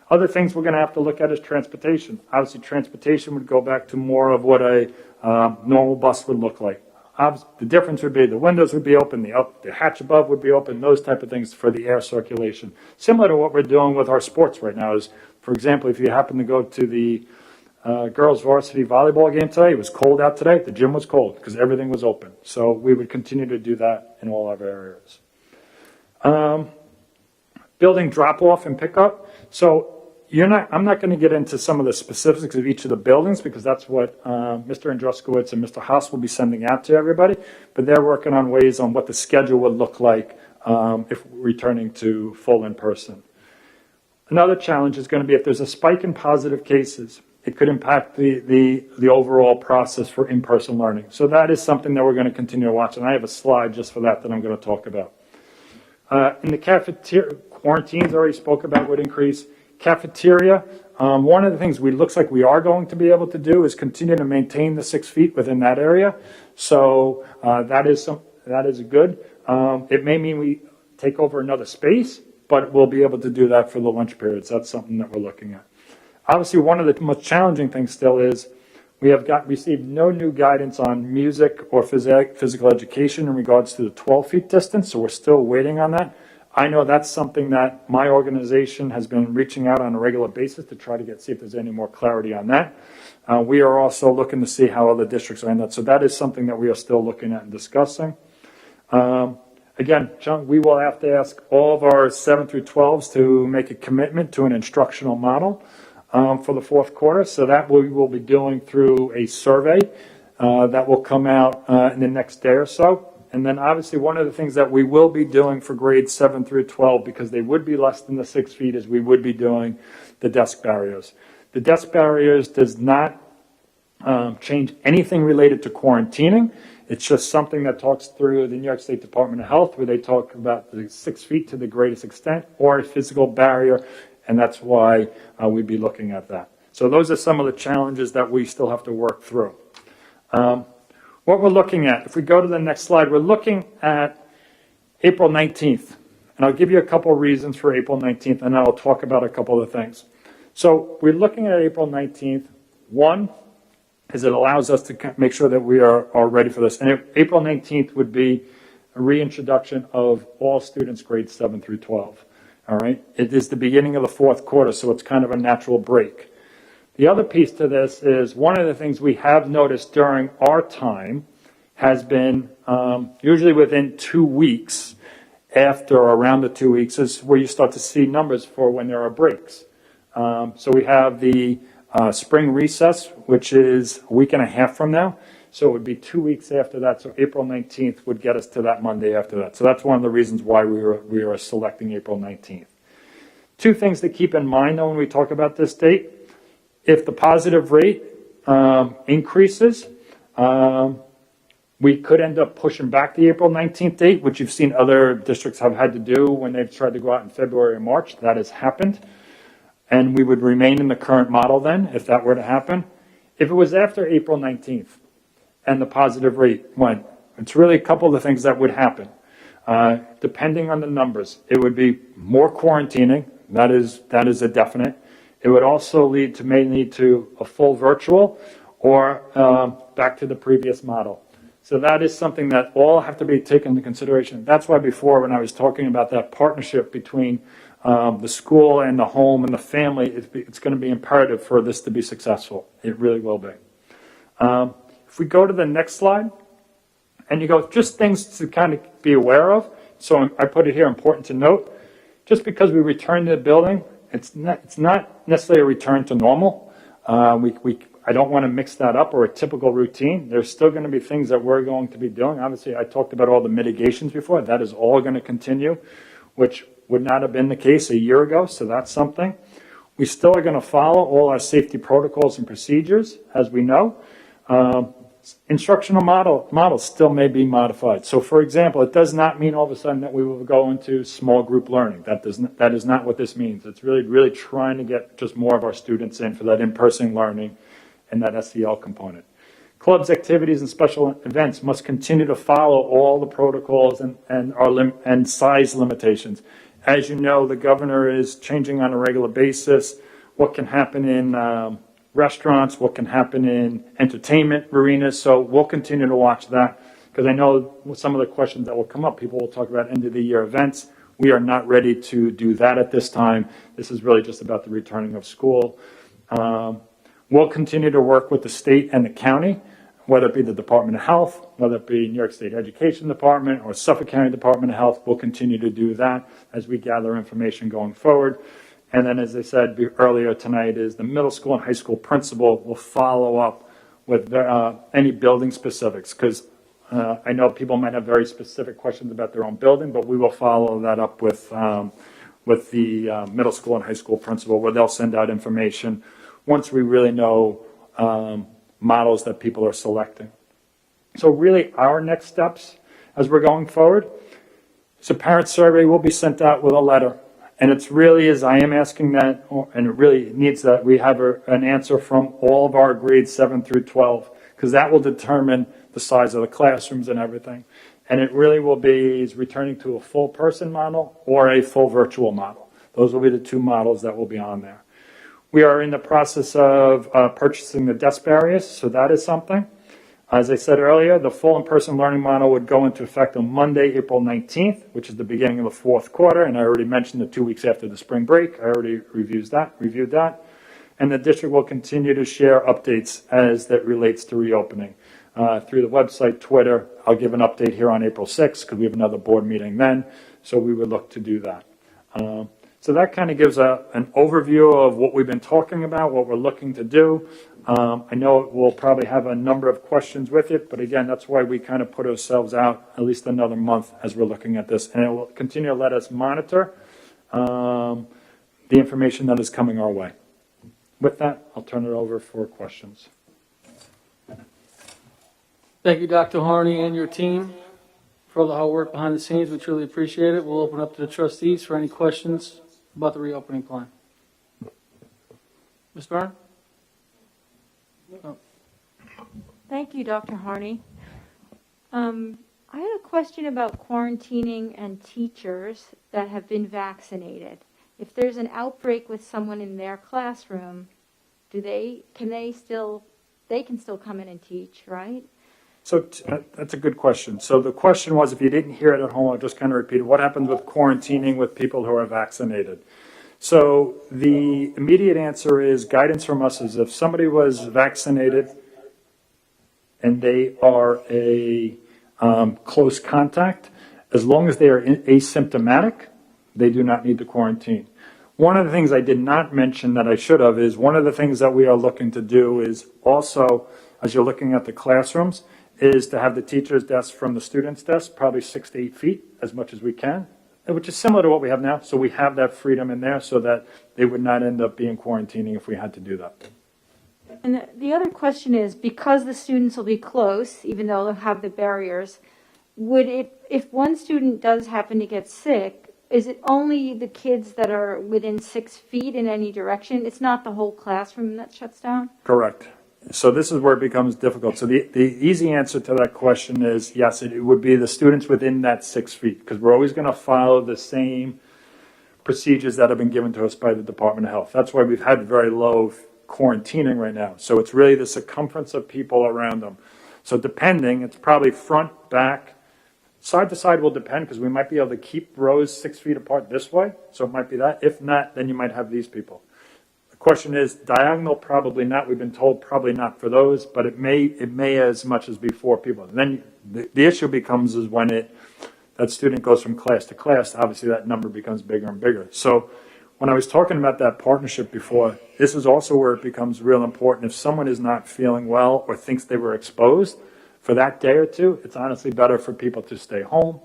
Other things we're going to have to look at is transportation. Obviously, transportation would go back to more of what a normal bus would look like. The difference would be the windows would be open, the hatch above would be open, those type of things for the air circulation. Similar to what we're doing with our sports right now is, for example, if you happen to go to the girls varsity volleyball game today, it was cold out today, the gym was cold because everything was open. So we would continue to do that in all of our areas. Building drop-off and pickup. So I'm not going to get into some of the specifics of each of the buildings because that's what Mr. Andruskowitz and Mr. Haas will be sending out to everybody, but they're working on ways on what the schedule would look like if returning to full in-person. Another challenge is going to be if there's a spike in positive cases, it could impact the overall process for in-person learning. So that is something that we're going to continue to watch, and I have a slide just for that I'm going to talk about. In the cafeteria, quarantines already spoke about would increase. Cafeteria, one of the things looks like we are going to be able to do is continue to maintain the 6 feet within that area. So that is good. It may mean we take over another space, but we'll be able to do that for the lunch periods. That's something that we're looking at. Obviously, one of the most challenging things still is we have received no new guidance on music or physical education in regards to the 12 feet distance, so we're still waiting on that. I know that's something that my organization has been reaching out on a regular basis to try to see if there's any more clarity on that. We are also looking to see how other districts are in that. So that is something that we are still looking at and discussing. Again, John, we will have to ask all of our 7 through 12s to make a commitment to an instructional model for the fourth quarter. So that we will be doing through a survey that will come out in the next day or so. And then obviously one of the things that we will be doing for grades 7 through 12, because they would be less than the 6 feet, is we would be doing the desk barriers. The desk barriers does not change anything related to quarantining. It's just something that talks through the New York State Department of Health, where they talk about the 6 feet to the greatest extent, or a physical barrier, and that's why we'd be looking at that. So those are some of the challenges that we still have to work through. What we're looking at, if we go to the next slide, we're looking at April 19th. And I'll give you a couple of reasons for April 19th, and I'll talk about a couple of things. So we're looking at April 19th. One is it allows us to make sure that we are ready for this. And April 19th would be a reintroduction of all students grades 7 through 12. All right? It is the beginning of the fourth quarter, so it's kind of a natural break. The other piece to this is one of the things we have noticed during our time has been usually within 2 weeks, after or around the 2 weeks, is where you start to see numbers for when there are breaks. So we have the spring recess, which is a week and a half from now. So it would be 2 weeks after that. So April 19th would get us to that Monday after that. So that's one of the reasons why we are selecting April 19th. Two things to keep in mind, though, when we talk about this date. If the positive rate increases, we could end up pushing back the April 19th date, which you've seen other districts have had to do when they've tried to go out in February or March. That has happened. And we would remain in the current model then, if that were to happen. If it was after April 19th and the positive rate went, it's really a couple of the things that would happen. Depending on the numbers, it would be more quarantining. That is a definite. It would also may lead to a full virtual or back to the previous model. So that is something that all have to be taken into consideration. That's why before, when I was talking about that partnership between the school and the home and the family, it's going to be imperative for this to be successful. It really will be. If we go to the next slide, and you go, just things to kind of be aware of. So I put it here, important to note. Just because we return to the building, it's not necessarily a return to normal. I don't want to mix that up or a typical routine. There's still going to be things that we're going to be doing. Obviously, I talked about all the mitigations before. That is all going to continue, which would not have been the case a year ago, so that's something. We still are going to follow all our safety protocols and procedures, as we know. Instructional models still may be modified. So, for example, it does not mean all of a sudden that we will go into small group learning. That is not what this means. It's really trying to get just more of our students in for that in-person learning and that SEL component. Clubs, activities, and special events must continue to follow all the protocols and size limitations. As you know, the governor is changing on a regular basis what can happen in restaurants, what can happen in entertainment arenas. So we'll continue to watch that, because I know some of the questions that will come up, people will talk about end of the year events. We are not ready to do that at this time. This is really just about the returning of school. We'll continue to work with the state and the county, whether it be the Department of Health, whether it be New York State Education Department or Suffolk County Department of Health. We'll continue to do that as we gather information going forward. And then, as I said earlier tonight, is the middle school and high school principal will follow up with any building specifics, because I know people might have very specific questions about their own building, but we will follow that up with the middle school and high school principal, where they'll send out information once we really know models that people are selecting. So really our next steps as we're going forward, so parent survey will be sent out with a letter. And it's really, as I am asking that, and it really needs that we have an answer from all of our grades 7 through 12, because that will determine the size of the classrooms and everything. And it really will be is returning to a full person model or a full virtual model. Those will be the two models that will be on there. We are in the process of purchasing the desk barriers, so that is something. As I said earlier, the full in-person learning model would go into effect on Monday, April 19th, which is the beginning of the fourth quarter, and I already mentioned the 2 weeks after the spring break. I already reviewed that. And the district will continue to share updates as that relates to reopening through the website, Twitter. I'll give an update here on April 6th because we have another board meeting then, so we would look to do that. So that kind of gives an overview of what we've been talking about, what we're looking to do. I know we'll probably have a number of questions with it, but again, that's why we kind of put ourselves out at least another month as we're looking at this. And it will continue to let us monitor the information that is coming our way. With that, I'll turn it over for questions. Thank you, Dr. Harney and your team for all the hard work behind the scenes. We truly appreciate it. We'll open up to the trustees for any questions about the reopening plan. Ms. Byrne? Oh. Thank you, Dr. Harney. I had a question about quarantining and teachers that have been vaccinated. If there's an outbreak with someone in their classroom, they can still come in and teach, right? So that's a good question. So the question was, if you didn't hear it at home, I'll just kind of repeat it. What happens with quarantining with people who are vaccinated? So the immediate answer is guidance from us is if somebody was vaccinated and they are a close contact, as long as they are asymptomatic, they do not need to quarantine. One of the things I did not mention that I should have is one of the things that we are looking to do is also, as you're looking at the classrooms, is to have the teacher's desk from the student's desk, probably 6 to 8 feet, as much as we can, which is similar to what we have now. So we have that freedom in there so that they would not end up being quarantining if we had to do that. And the other question is, because the students will be close, even though they'll have the barriers, if one student does happen to get sick, is it only the kids that are within 6 feet in any direction? It's not the whole classroom that shuts down? Correct. So this is where it becomes difficult. So the easy answer to that question is yes, it would be the students within that 6 feet, because we're always going to follow the same procedures that have been given to us by the Department of Health. That's why we've had very low quarantining right now. So it's really the circumference of people around them. So depending, it's probably front, back, side to side will depend, because we might be able to keep rows 6 feet apart this way. So it might be that. If not, then you might have these people. Question is diagonal, probably not. We've been told probably not for those, but it may as much as be 4 people. And then the issue becomes is when that student goes from class to class, obviously that number becomes bigger and bigger. So when I was talking about that partnership before, this is also where it becomes real important. If someone is not feeling well or thinks they were exposed for that day or two, it's honestly better for people to stay home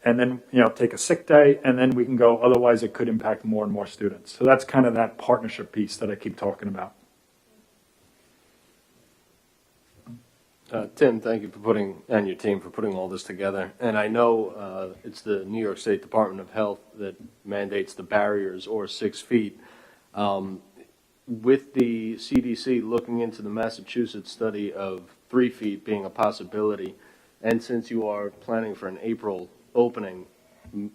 and then, take a sick day, and then we can go. Otherwise, it could impact more and more students. So that's kind of that partnership piece that I keep talking about. Tim, thank you and your team for putting all this together. And I know it's the New York State Department of Health that mandates the barriers or 6 feet. With the CDC looking into the Massachusetts study of 3 feet being a possibility, and since you are planning for an April opening,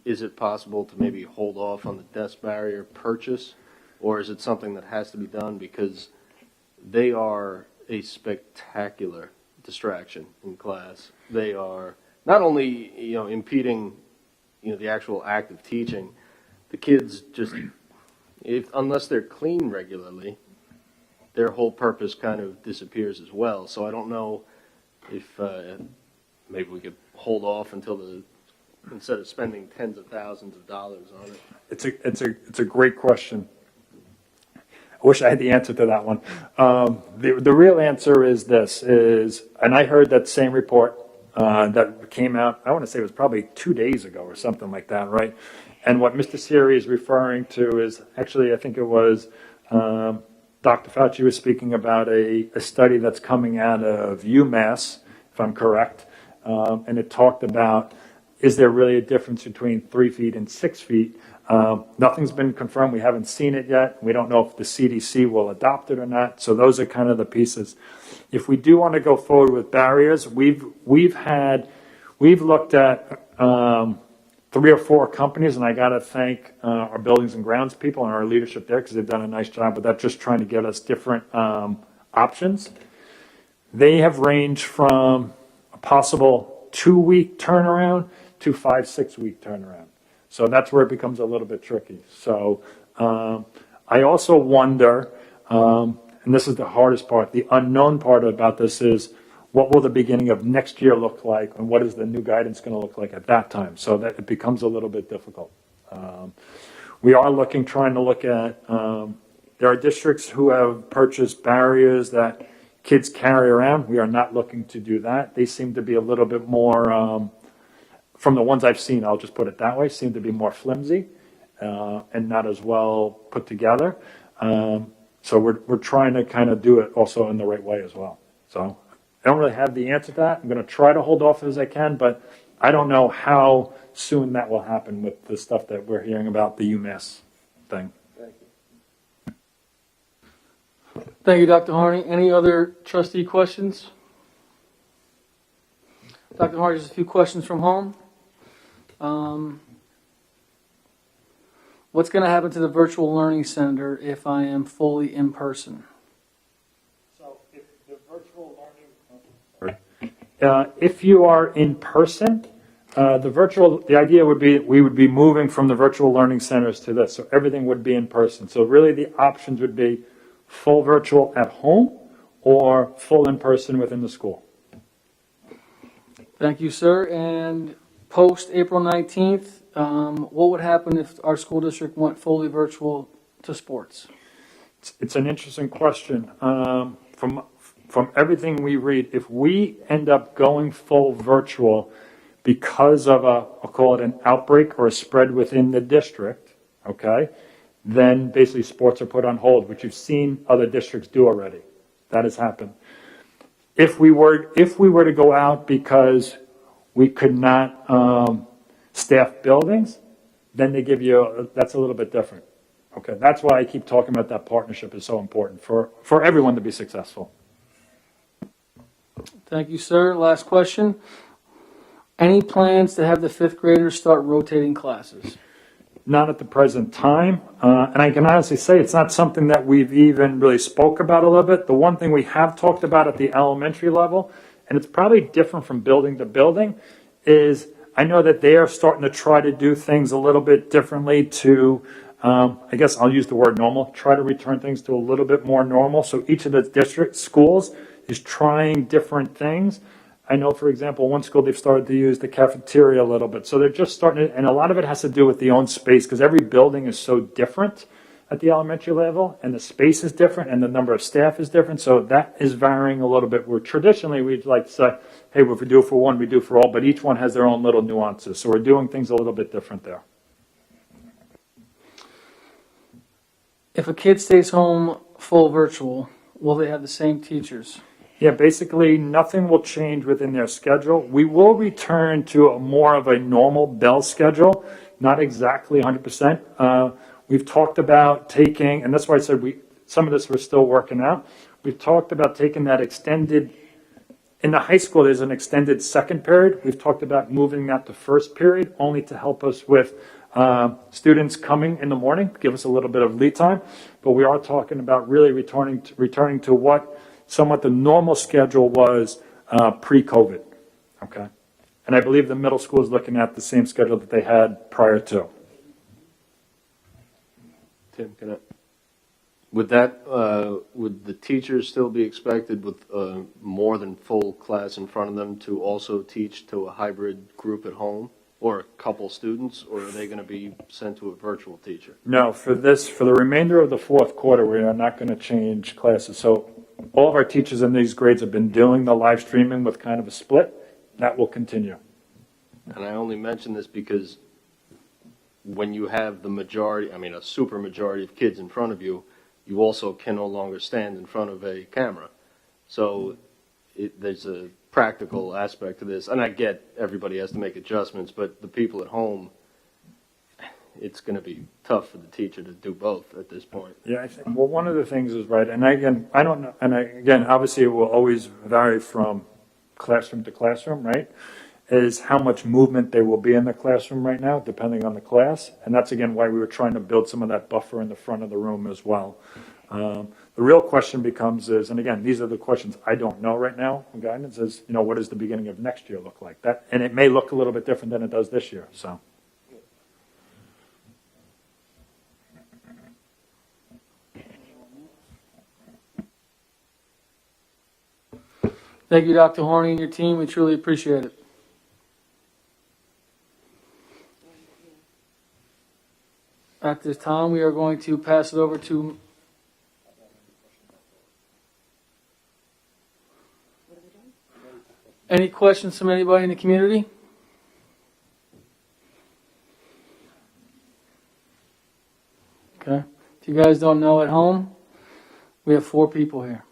is it possible to maybe hold off on the desk barrier purchase? Or is it something that has to be done because they are a spectacular distraction in class? They are not only, impeding, the actual act of teaching. The kids just, unless they're clean regularly, their whole purpose kind of disappears as well. So I don't know if maybe we could hold off until instead of spending tens of thousands of dollars on it. It's a great question. I wish I had the answer to that one. The real answer is this, and I heard that same report that came out, I want to say it was probably 2 days ago or something like that, right? And what Mr. Siri is referring to is, actually, I think it was Dr. Fauci was speaking about a study that's coming out of UMass, if I'm correct, and it talked about, is there really a difference between 3 feet and 6 feet? Nothing's been confirmed. We haven't seen it yet. We don't know if the CDC will adopt it or not. So those are kind of the pieces. If we do want to go forward with barriers, we've looked at 3 or 4 companies, and I got to thank our buildings and grounds people and our leadership there because they've done a nice job with that, just trying to get us different options. They have ranged from a possible 2-week turnaround to 5-6 week turnaround. So that's where it becomes a little bit tricky. So I also wonder, and this is the hardest part, the unknown part about this is, what will the beginning of next year look like, and what is the new guidance going to look like at that time? So that it becomes a little bit difficult. We are trying to look at, there are districts who have purchased barriers that kids carry around. We are not looking to do that. They seem to be a little bit more, from the ones I've seen, I'll just put it that way, seem to be more flimsy and not as well put together. So we're trying to kind of do it also in the right way as well. So I don't really have the answer to that. I'm going to try to hold off as I can, but I don't know how soon that will happen with the stuff that we're hearing about the UMass thing. Thank you. Thank you, Dr. Harney. Any other trustee questions? Dr. Harney, just a few questions from home. What's going to happen to the virtual learning center if I am fully in person? So if the virtual learning, if you are in person, the idea would be we would be moving from the virtual learning centers to this, so everything would be in person. So really the options would be full virtual at home or full in person within the school. Thank you, sir. And post April 19th, what would happen if our school district went fully virtual to sports? It's an interesting question. From everything we read, if we end up going full virtual because of I'll call it an outbreak or a spread within the district, okay, then basically sports are put on hold, which you've seen other districts do already. That has happened. If we were to go out because we could not staff buildings, then they give you, that's a little bit different. Okay, that's why I keep talking about that partnership is so important for everyone to be successful. Thank you, sir. Last question. Any plans to have the 5th graders start rotating classes? Not at the present time. And I can honestly say it's not something that we've even really spoke about a little bit. The one thing we have talked about at the elementary level, and it's probably different from building to building, is I know that they are starting to try to do things a little bit differently to, I guess I'll use the word normal, try to return things to a little bit more normal. So each of the district schools is trying different things. I know, for example, one school, they've started to use the cafeteria a little bit. So they're just starting to, and a lot of it has to do with the own space because every building is so different at the elementary level, and the space is different, and the number of staff is different. So that is varying a little bit. Where traditionally we'd like to say, hey, if we do it for one, we do it for all, but each one has their own little nuances. So we're doing things a little bit different there. If a kid stays home full virtual, will they have the same teachers? Yeah, basically nothing will change within their schedule. We will return to more of a normal bell schedule, not exactly 100%. We've talked about taking, and that's why I said some of this we're still working out. We've talked about taking that extended In the high school, there's an extended second period. We've talked about moving that to first period only to help us with students coming in the morning, give us a little bit of lead time. But we are talking about really returning to what somewhat the normal schedule was pre-COVID. Okay, and I believe the middle school is looking at the same schedule that they had prior to. Tim, can I? Would that, would the teachers still be expected with more than full class in front of them to also teach to a hybrid group at home or a couple students, or are they going to be sent to a virtual teacher? No, for the remainder of the fourth quarter, we are not going to change classes. So all of our teachers in these grades have been doing the live streaming with kind of a split. That will continue. And I only mention this because when you have the majority, I mean a super majority of kids in front of you, you also can no longer stand in front of a camera. So there's a practical aspect to this. And I get everybody has to make adjustments, but the people at home, it's going to be tough for the teacher to do both at this point. Yeah, I think, well, one of the things is right, and again, I don't know, and again, obviously it will always vary from classroom to classroom, right? Is how much movement there will be in the classroom right now, depending on the class. And that's, again, why we were trying to build some of that buffer in the front of the room as well. The real question becomes is, and again, these are the questions I don't know right now, guidance is, what does the beginning of next year look like? That, and it may look a little bit different than it does this year, so. Thank you, Dr. Horny and your team. We truly appreciate it. At this time, we are going to pass it over to any questions from anybody in the community? Okay. If you guys don't know at home, we have 4 people here.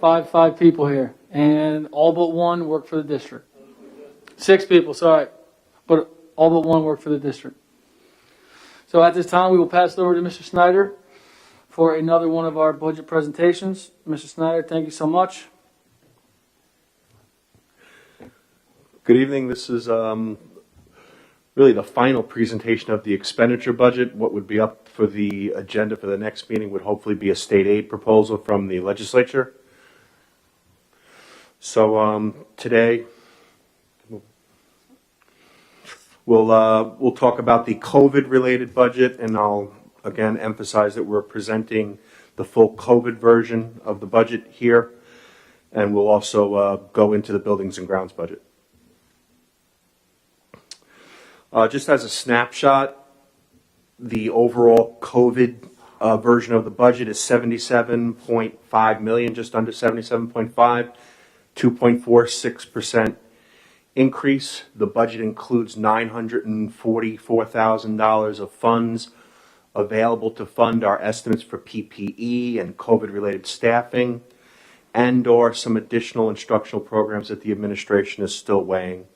Five people here. And all but one work for the district. 6 people, sorry. But all but one work for the district. So at this time, we will pass it over to Mr. Snyder for another one of our budget presentations. Mr. Snyder, thank you so much. Good evening. This is really the final presentation of the expenditure budget. What would be up for the agenda for the next meeting would hopefully be a state aid proposal from the legislature. So today we'll talk about the COVID-related budget, and I'll again emphasize that we're presenting the full COVID version of the budget here, and we'll also go into the buildings and grounds budget. Just as a snapshot, the overall COVID version of the budget is 77.5 million, just under 77.5, 2.46% increase. The budget includes $944,000 of funds available to fund our estimates for PPE and COVID-related staffing, and/or some additional instructional programs that the administration is still weighing.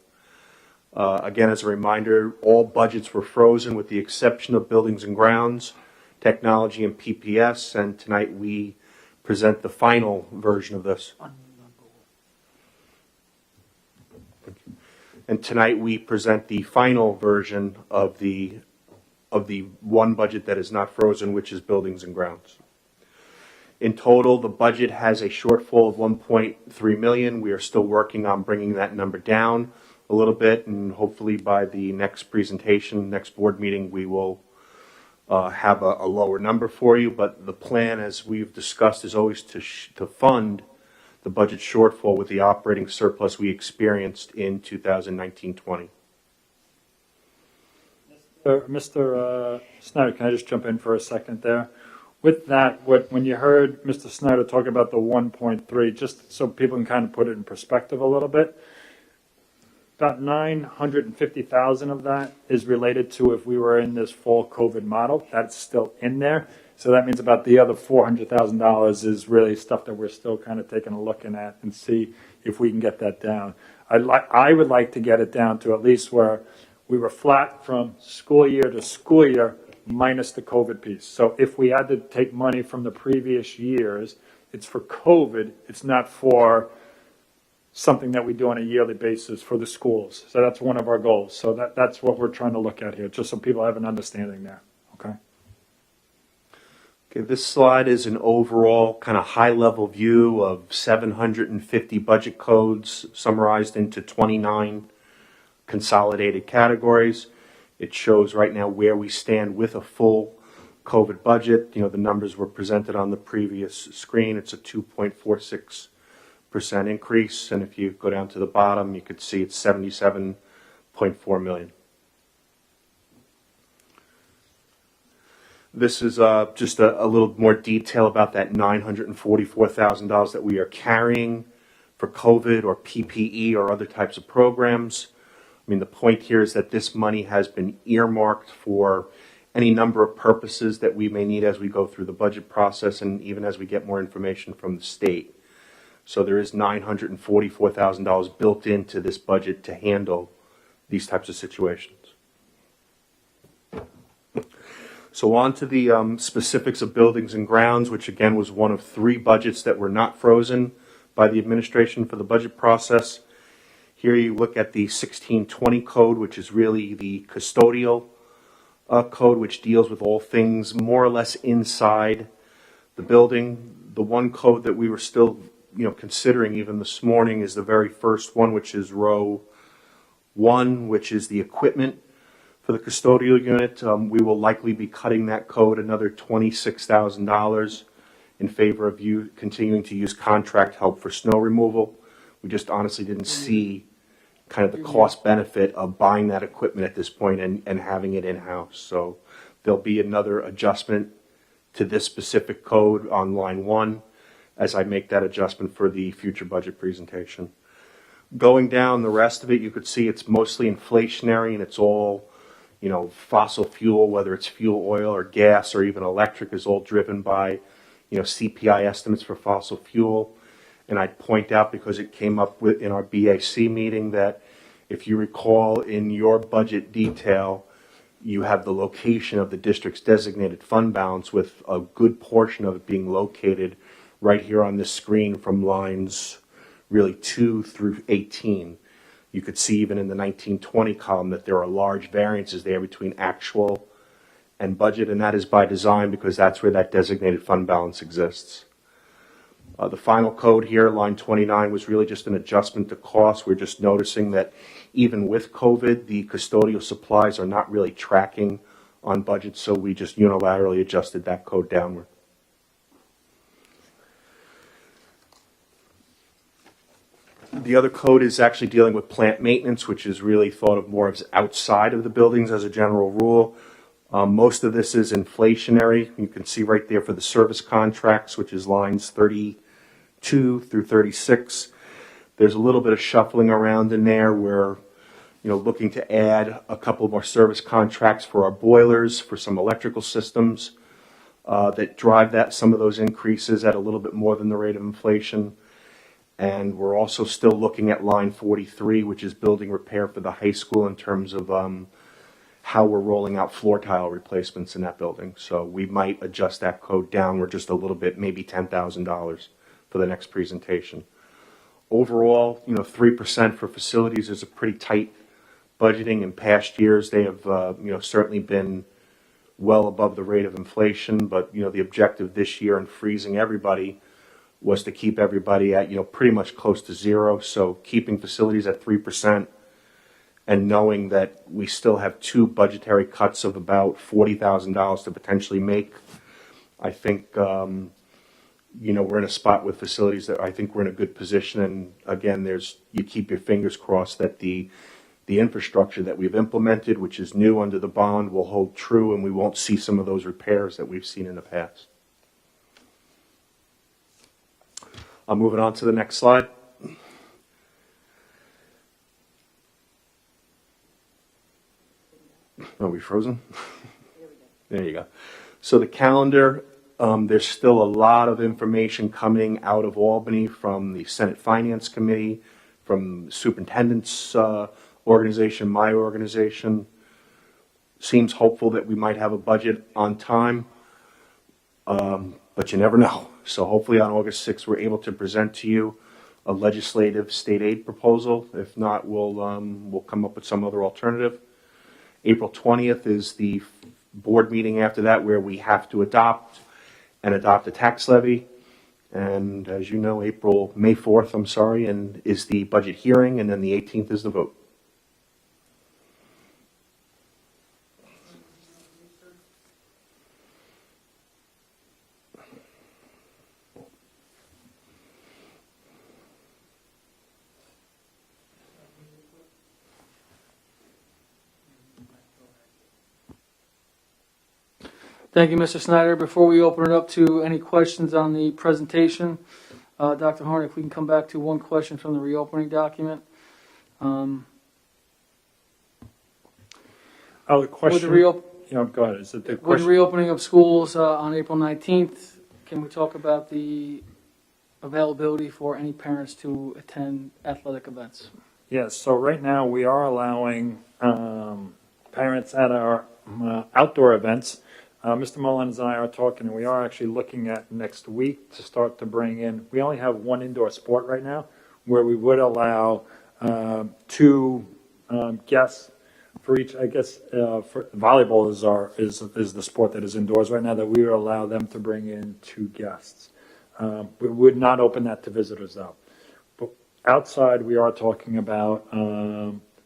Again, as a reminder, all budgets were frozen with the exception of buildings and grounds, technology, and PPS, and tonight we present the final version of this. And tonight we present the final version of the one budget that is not frozen, which is buildings and grounds. In total, the budget has a shortfall of 1.3 million. We are still working on bringing that number down a little bit, and hopefully by the next presentation, next board meeting, we will have a lower number for you. But the plan, as we've discussed, is always to fund the budget shortfall with the operating surplus we experienced in 2019-20. Mr. Snyder, can I just jump in for a second there? With that, when you heard Mr. Snyder talk about the 1.3, just so people can kind of put it in perspective a little bit, about 950,000 of that is related to if we were in this full COVID model. That's still in there. So that means about the other $400,000 is really stuff that we're still kind of taking a look at and see if we can get that down. I would like to get it down to at least where we were flat from school year to school year minus the COVID piece. So if we had to take money from the previous years, it's for COVID. It's not for something that we do on a yearly basis for the schools. So that's one of our goals. So that's what we're trying to look at here, just so people have an understanding there. Okay. Okay, this slide is an overall kind of high-level view of 750 budget codes summarized into 29 consolidated categories. It shows right now where we stand with a full COVID budget. You know, the numbers were presented on the previous screen. It's a 2.46% increase, and if you go down to the bottom, you could see it's 77.4 million. This is just a little more detail about that $944,000 that we are carrying for COVID or PPE or other types of programs. I mean, the point here is that this money has been earmarked for any number of purposes that we may need as we go through the budget process and even as we get more information from the state. So there is $944,000 built into this budget to handle these types of situations. So on to the specifics of buildings and grounds, which again was one of 3 budgets that were not frozen by the administration for the budget process. Here you look at the 1620 code, which is really the custodial code, which deals with all things more or less inside the building. The one code that we were still considering even this morning is the very first one, which is row 1, which is the equipment for the custodial unit. We will likely be cutting that code another $26,000 in favor of you continuing to use contract help for snow removal. We just honestly didn't see kind of the cost benefit of buying that equipment at this point and having it in-house. So there'll be another adjustment to this specific code on line 1 as I make that adjustment for the future budget presentation. Going down the rest of it, you could see it's mostly inflationary and it's all, fossil fuel, whether it's fuel oil or gas or even electric, is all driven by, CPI estimates for fossil fuel. And I'd point out, because it came up in our BAC meeting, that if you recall in your budget detail, you have the location of the district's designated fund balance, with a good portion of it being located right here on this screen from lines really 2 through 18. You could see even in the 1920 column that there are large variances there between actual and budget, and that is by design because that's where that designated fund balance exists. The final code here, line 29, was really just an adjustment to cost. We're just noticing that even with COVID, the custodial supplies are not really tracking on budget, so we just unilaterally adjusted that code downward. The other code is actually dealing with plant maintenance, which is really thought of more as outside of the buildings as a general rule. Most of this is inflationary. You can see right there for the service contracts, which is lines 32 through 36. There's a little bit of shuffling around in there. We're looking to add a couple more service contracts for our boilers, for some electrical systems that drive some of those increases at a little bit more than the rate of inflation. And we're also still looking at line 43, which is building repair for the high school, in terms of how we're rolling out floor tile replacements in that building. So we might adjust that code downward just a little bit, maybe $10,000 for the next presentation. Overall, 3% for facilities is a pretty tight budgeting. In past years, they have certainly been well above the rate of inflation, but the objective this year in freezing everybody was to keep everybody at pretty much close to zero. So keeping facilities at 3% and knowing that we still have 2 budgetary cuts of about $40,000 to potentially make, I think we're in a spot with facilities that I think we're in a good position. And again, you keep your fingers crossed that the infrastructure that we've implemented, which is new under the bond, will hold true, and we won't see some of those repairs that we've seen in the past. I'm moving on to the next slide. Are we frozen? There you go. So the calendar, there's still a lot of information coming out of Albany from the Senate Finance Committee, from the superintendent's organization, my organization. Seems hopeful that we might have a budget on time, but you never know. So hopefully on August 6th, we're able to present to you a legislative state aid proposal. If not, we'll come up with some other alternative. April 20th is the board meeting after that where we have to adopt a tax levy. And as you know, May 4th, and is the budget hearing, and then the 18th is the vote. Thank you, Mr. Snyder. Before we open it up to any questions on the presentation, Dr. Harney, if we can come back to one question from the reopening document. The With question, the, go ahead. Is it the with the question? reopening of schools on April 19th, can we talk about the availability for any parents to attend athletic events? Yes, so right now we are allowing parents at our outdoor events. Mr. Mullins and I are talking, and we are actually looking at next week to start to bring in, we only have one indoor sport right now, where we would allow two guests for each, I guess, for volleyball is the sport that is indoors right now, that we would allow them to bring in two guests. We would not open that to visitors though. But outside, we are talking about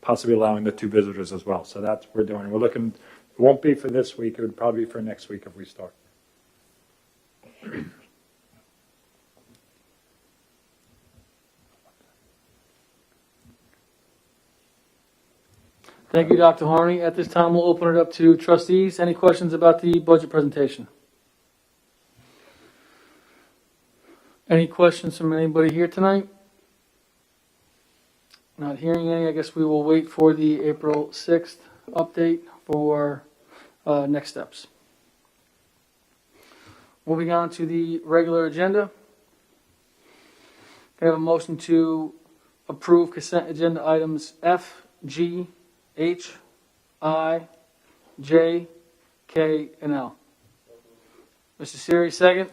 possibly allowing the two visitors as well. So that's what we're doing. We're looking. It won't be for this week. It would probably be for next week if we start. Thank you, Dr. Harney. At this time, we'll open it up to trustees. Any questions about the budget presentation? Any questions from anybody here tonight? Not hearing any. I guess we will wait for the April 6th update for next steps. Moving on to the regular agenda. Can I have a motion to approve consent agenda items F, G, H, I, J, K, and L? Mr. Siri, second.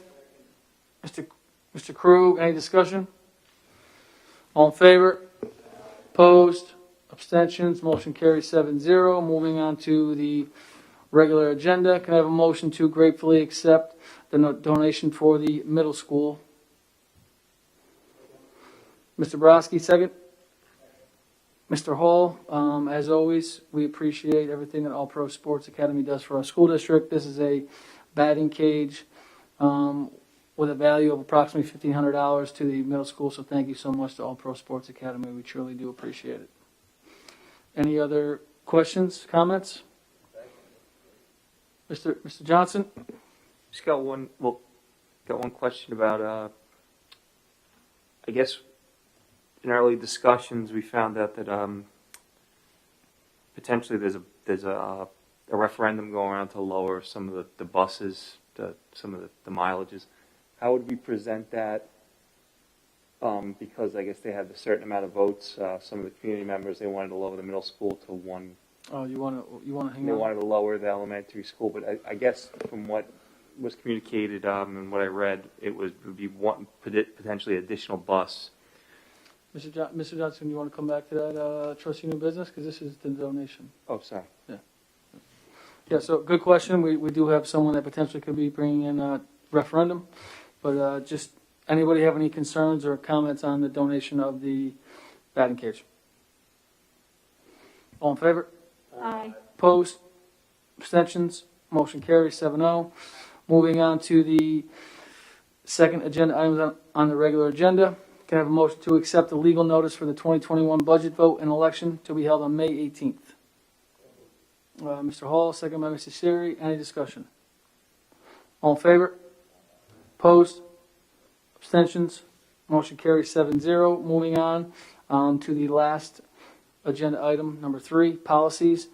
Mr. Krug, any discussion? All in favor? Opposed? Abstentions? Motion carries 7-0. Moving on to the regular agenda. Can I have a motion to gratefully accept the donation for the middle school? Mr. Brodsky, second. Mr. Hall, as always, we appreciate everything that All Pro Sports Academy does for our school district. This is a batting cage with a value of approximately $1,500 to the middle school, so thank you so much to All Pro Sports Academy. We truly do appreciate it. Any other questions, comments? Mr. Johnson? Just got one question about, I guess in early discussions we found out that potentially there's a referendum going around to lower some of the buses, some of the mileages. How would we present that? Because I guess they had a certain amount of votes. Some of the community members, they wanted to lower the middle school to one. Oh, you want to hang They on? wanted to lower the elementary school, but I guess from what was communicated and what I read, it would be one potentially additional bus. Mr. Johnson, you want to come back to that trustee new business? Because this is the donation. Oh, sorry. Yeah, so good question. We do have someone that potentially could be bringing in a referendum. But just anybody have any concerns or comments on the donation of the batting cage? All in favor? Aye. Opposed? Abstentions? Motion carries 7-0. Moving on to the second agenda items on the regular agenda. Can I have a motion to accept the legal notice for the 2021 budget vote and election to be held on May 18th? Mr. Hall, second by Mr. Siri. Any discussion? All in favor? Opposed? Abstentions? Motion carries 7-0. Moving on to the last agenda item, number 3, policies.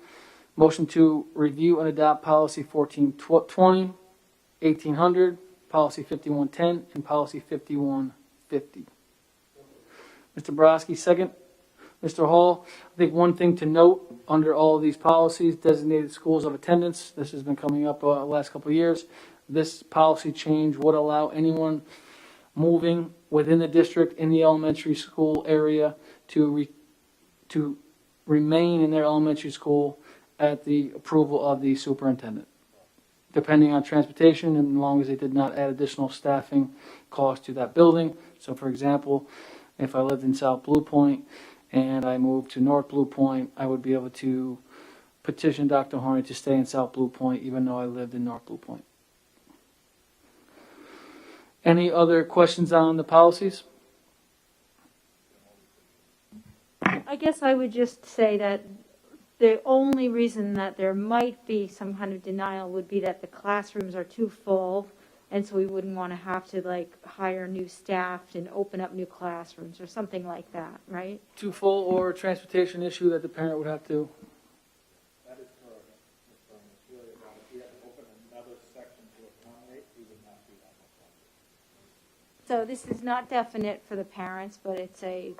Motion to review and adopt policy 1420, 1800, policy 5110, and policy 5150. Mr. Brodsky, second. Mr. Hall, I think one thing to note under all of these policies, designated schools of attendance, this has been coming up the last couple of years. This policy change would allow anyone moving within the district in the elementary school area to remain in their elementary school at the approval of the superintendent, depending on transportation and as long as they did not add additional staffing costs to that building. So for example, if I lived in South Blue Point and I moved to North Blue Point, I would be able to petition Dr. Harney to stay in South Blue Point even though I lived in North Blue Point. Any other questions on the policies? I guess I would just say that the only reason that there might be some kind of denial would be that the classrooms are too full, and so we wouldn't want to have to like hire new staff and open up new classrooms or something like that, right? Too full or a transportation issue that the parent would have to? That is correct, Mr. Berman. It's really about if we had to open another section to accommodate, we would not do that. So this is not definite for the parents, but it's an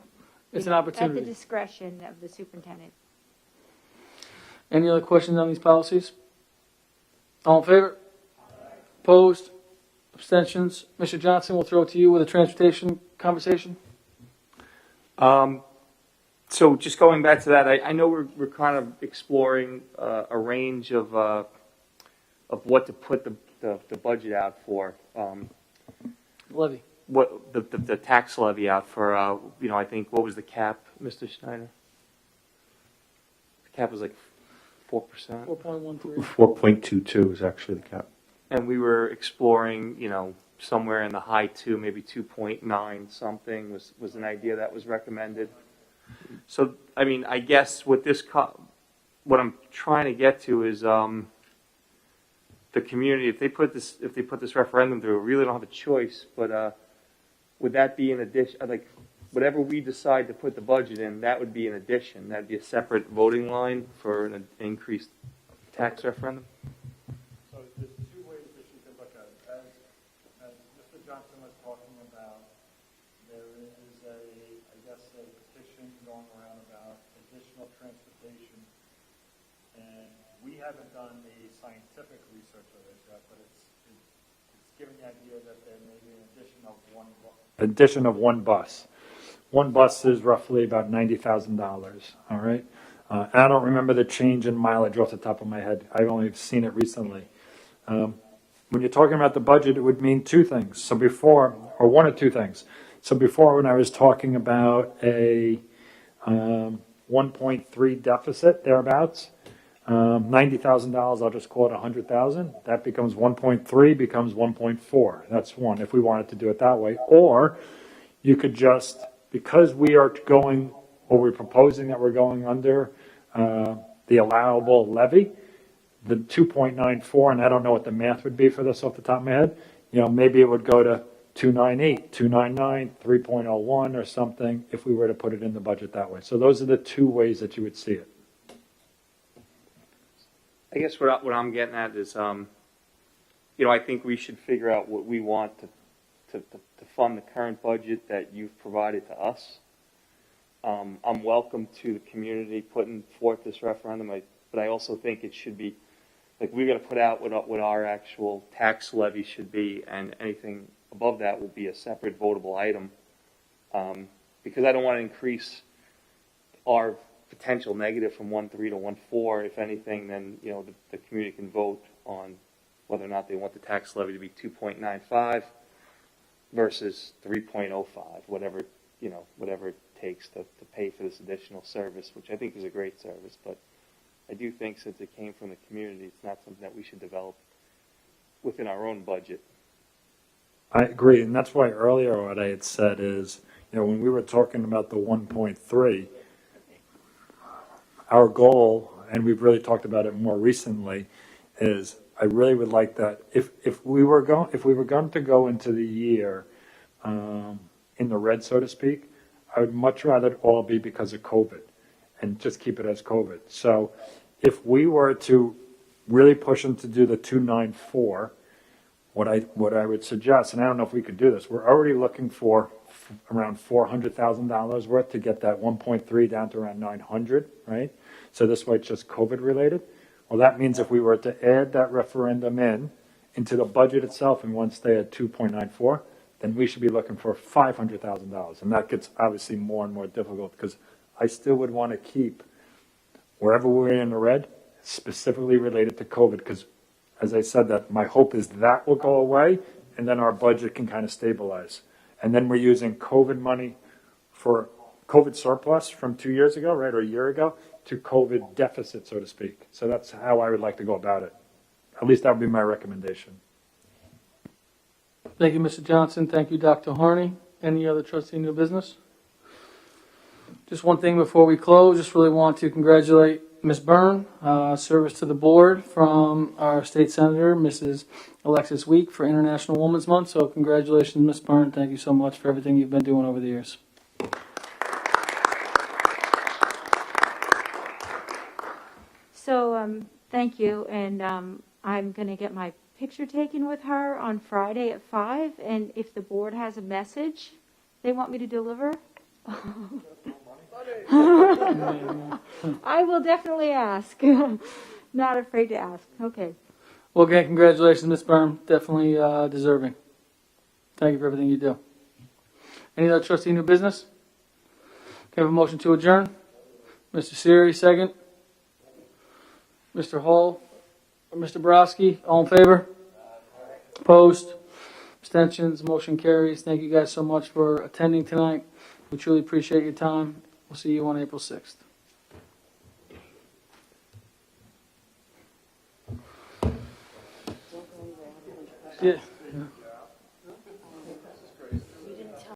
It's an opportunity. at the discretion of the superintendent. Any other questions on these policies? All in favor? Opposed? Abstentions? Mr. Johnson, we'll throw it to you with a transportation conversation. So just going back to that, I know we're kind of exploring a range of what to put the budget out for. Levy. What the tax levy out for? I think what was the cap, Mr. Schneider? The cap was like 4%, 4.13. 4.22 is actually the cap. and we were exploring, somewhere in the high 2, maybe 2.9 something was an idea that was recommended. So, I guess what what I'm trying to get to is the community. If they put this referendum through, we really don't have a choice. But would that be in addition? Like, whatever we decide to put the budget in, that would be an addition. That'd be a separate voting line for an increased tax referendum. So there's two ways that you can look at it. As Mr. Johnson was talking about, there is a petition going around about additional transportation. And we haven't done the scientific research of this yet, but it's giving the idea that there may be an addition of one bus. Addition of one bus. One bus is roughly about $90,000, all right? And I don't remember the change in mileage off the top of my head. I've only seen it recently. When you're talking about the budget, it would mean two things. So before, or one or two things. So before, when I was talking about a 1.3 deficit, thereabouts, $90,000, I'll just call it $100,000. That becomes 1.3, becomes 1.4. That's one, if we wanted to do it that way. Or you could just, because we are going, or we're proposing that we're going under the allowable levy, the 2.94, and I don't know what the math would be for this off the top of my head, maybe it would go to 298, 299, 3.01 or something if we were to put it in the budget that way. So those are the two ways that you would see it. I guess what I'm getting at is, I think we should figure out what we want to fund the current budget that you've provided to us. I'm welcome to the community putting forth this referendum, but I also think it should be, like, we're going to put out what our actual tax levy should be, and anything above that will be a separate votable item, because I don't want to increase our potential negative from 1.3 to 1.4. If anything, then the community can vote on whether or not they want the tax levy to be 2.95 versus 3.05, whatever it takes to pay for this additional service, which I think is a great service. But I do think, since it came from the community, it's not something that we should develop within our own budget. I agree, and that's why earlier what I had said is, when we were talking about the 1.3, our goal, and we've really talked about it more recently, is I really would like that if we were going to go into the year in the red, so to speak, I would much rather it all be because of COVID and just keep it as COVID. So if we were to really push them to do the 294, what I would suggest, and I don't know if we could do this, we're already looking for around $400,000 worth to get that 1.3 down to around 900, right? So this way it's just COVID related. Well, that means if we were to add that referendum into the budget itself and want to stay at 2.94, then we should be looking for $500,000. And that gets obviously more and more difficult because I still would want to keep wherever we're in the red, specifically related to COVID, because as I said, that my hope is that will go away and then our budget can kind of stabilize. And then we're using COVID money for COVID surplus from 2 years ago, right, or a year ago, to COVID deficit, so to speak. So that's how I would like to go about it. At least that would be my recommendation. Thank you, Mr. Johnson. Thank you, Dr. Harney. Any other trustee new business? Just one thing before we close, just really want to congratulate Ms. Byrne, service to the board from our state senator, Mrs. Alexis Week, for International Women's Month. So congratulations, Ms. Byrne. Thank you so much for everything you've been doing over the years. So, thank you, and I'm going to get my picture taken with her on Friday at 5, and if the board has a message they want me to deliver, I will definitely ask. Not afraid to ask. Okay. Well, again, congratulations, Ms. Byrne. Definitely deserving. Thank you for everything you do. Any other trustee new business? Can I have a motion to adjourn? Mr. Siri, second. Mr. Hall, or Mr. Borowski, all in favor? Opposed? Abstentions? Motion carries. Thank you guys so much for attending tonight. We truly appreciate your time. We'll see you on April 6th. Yeah.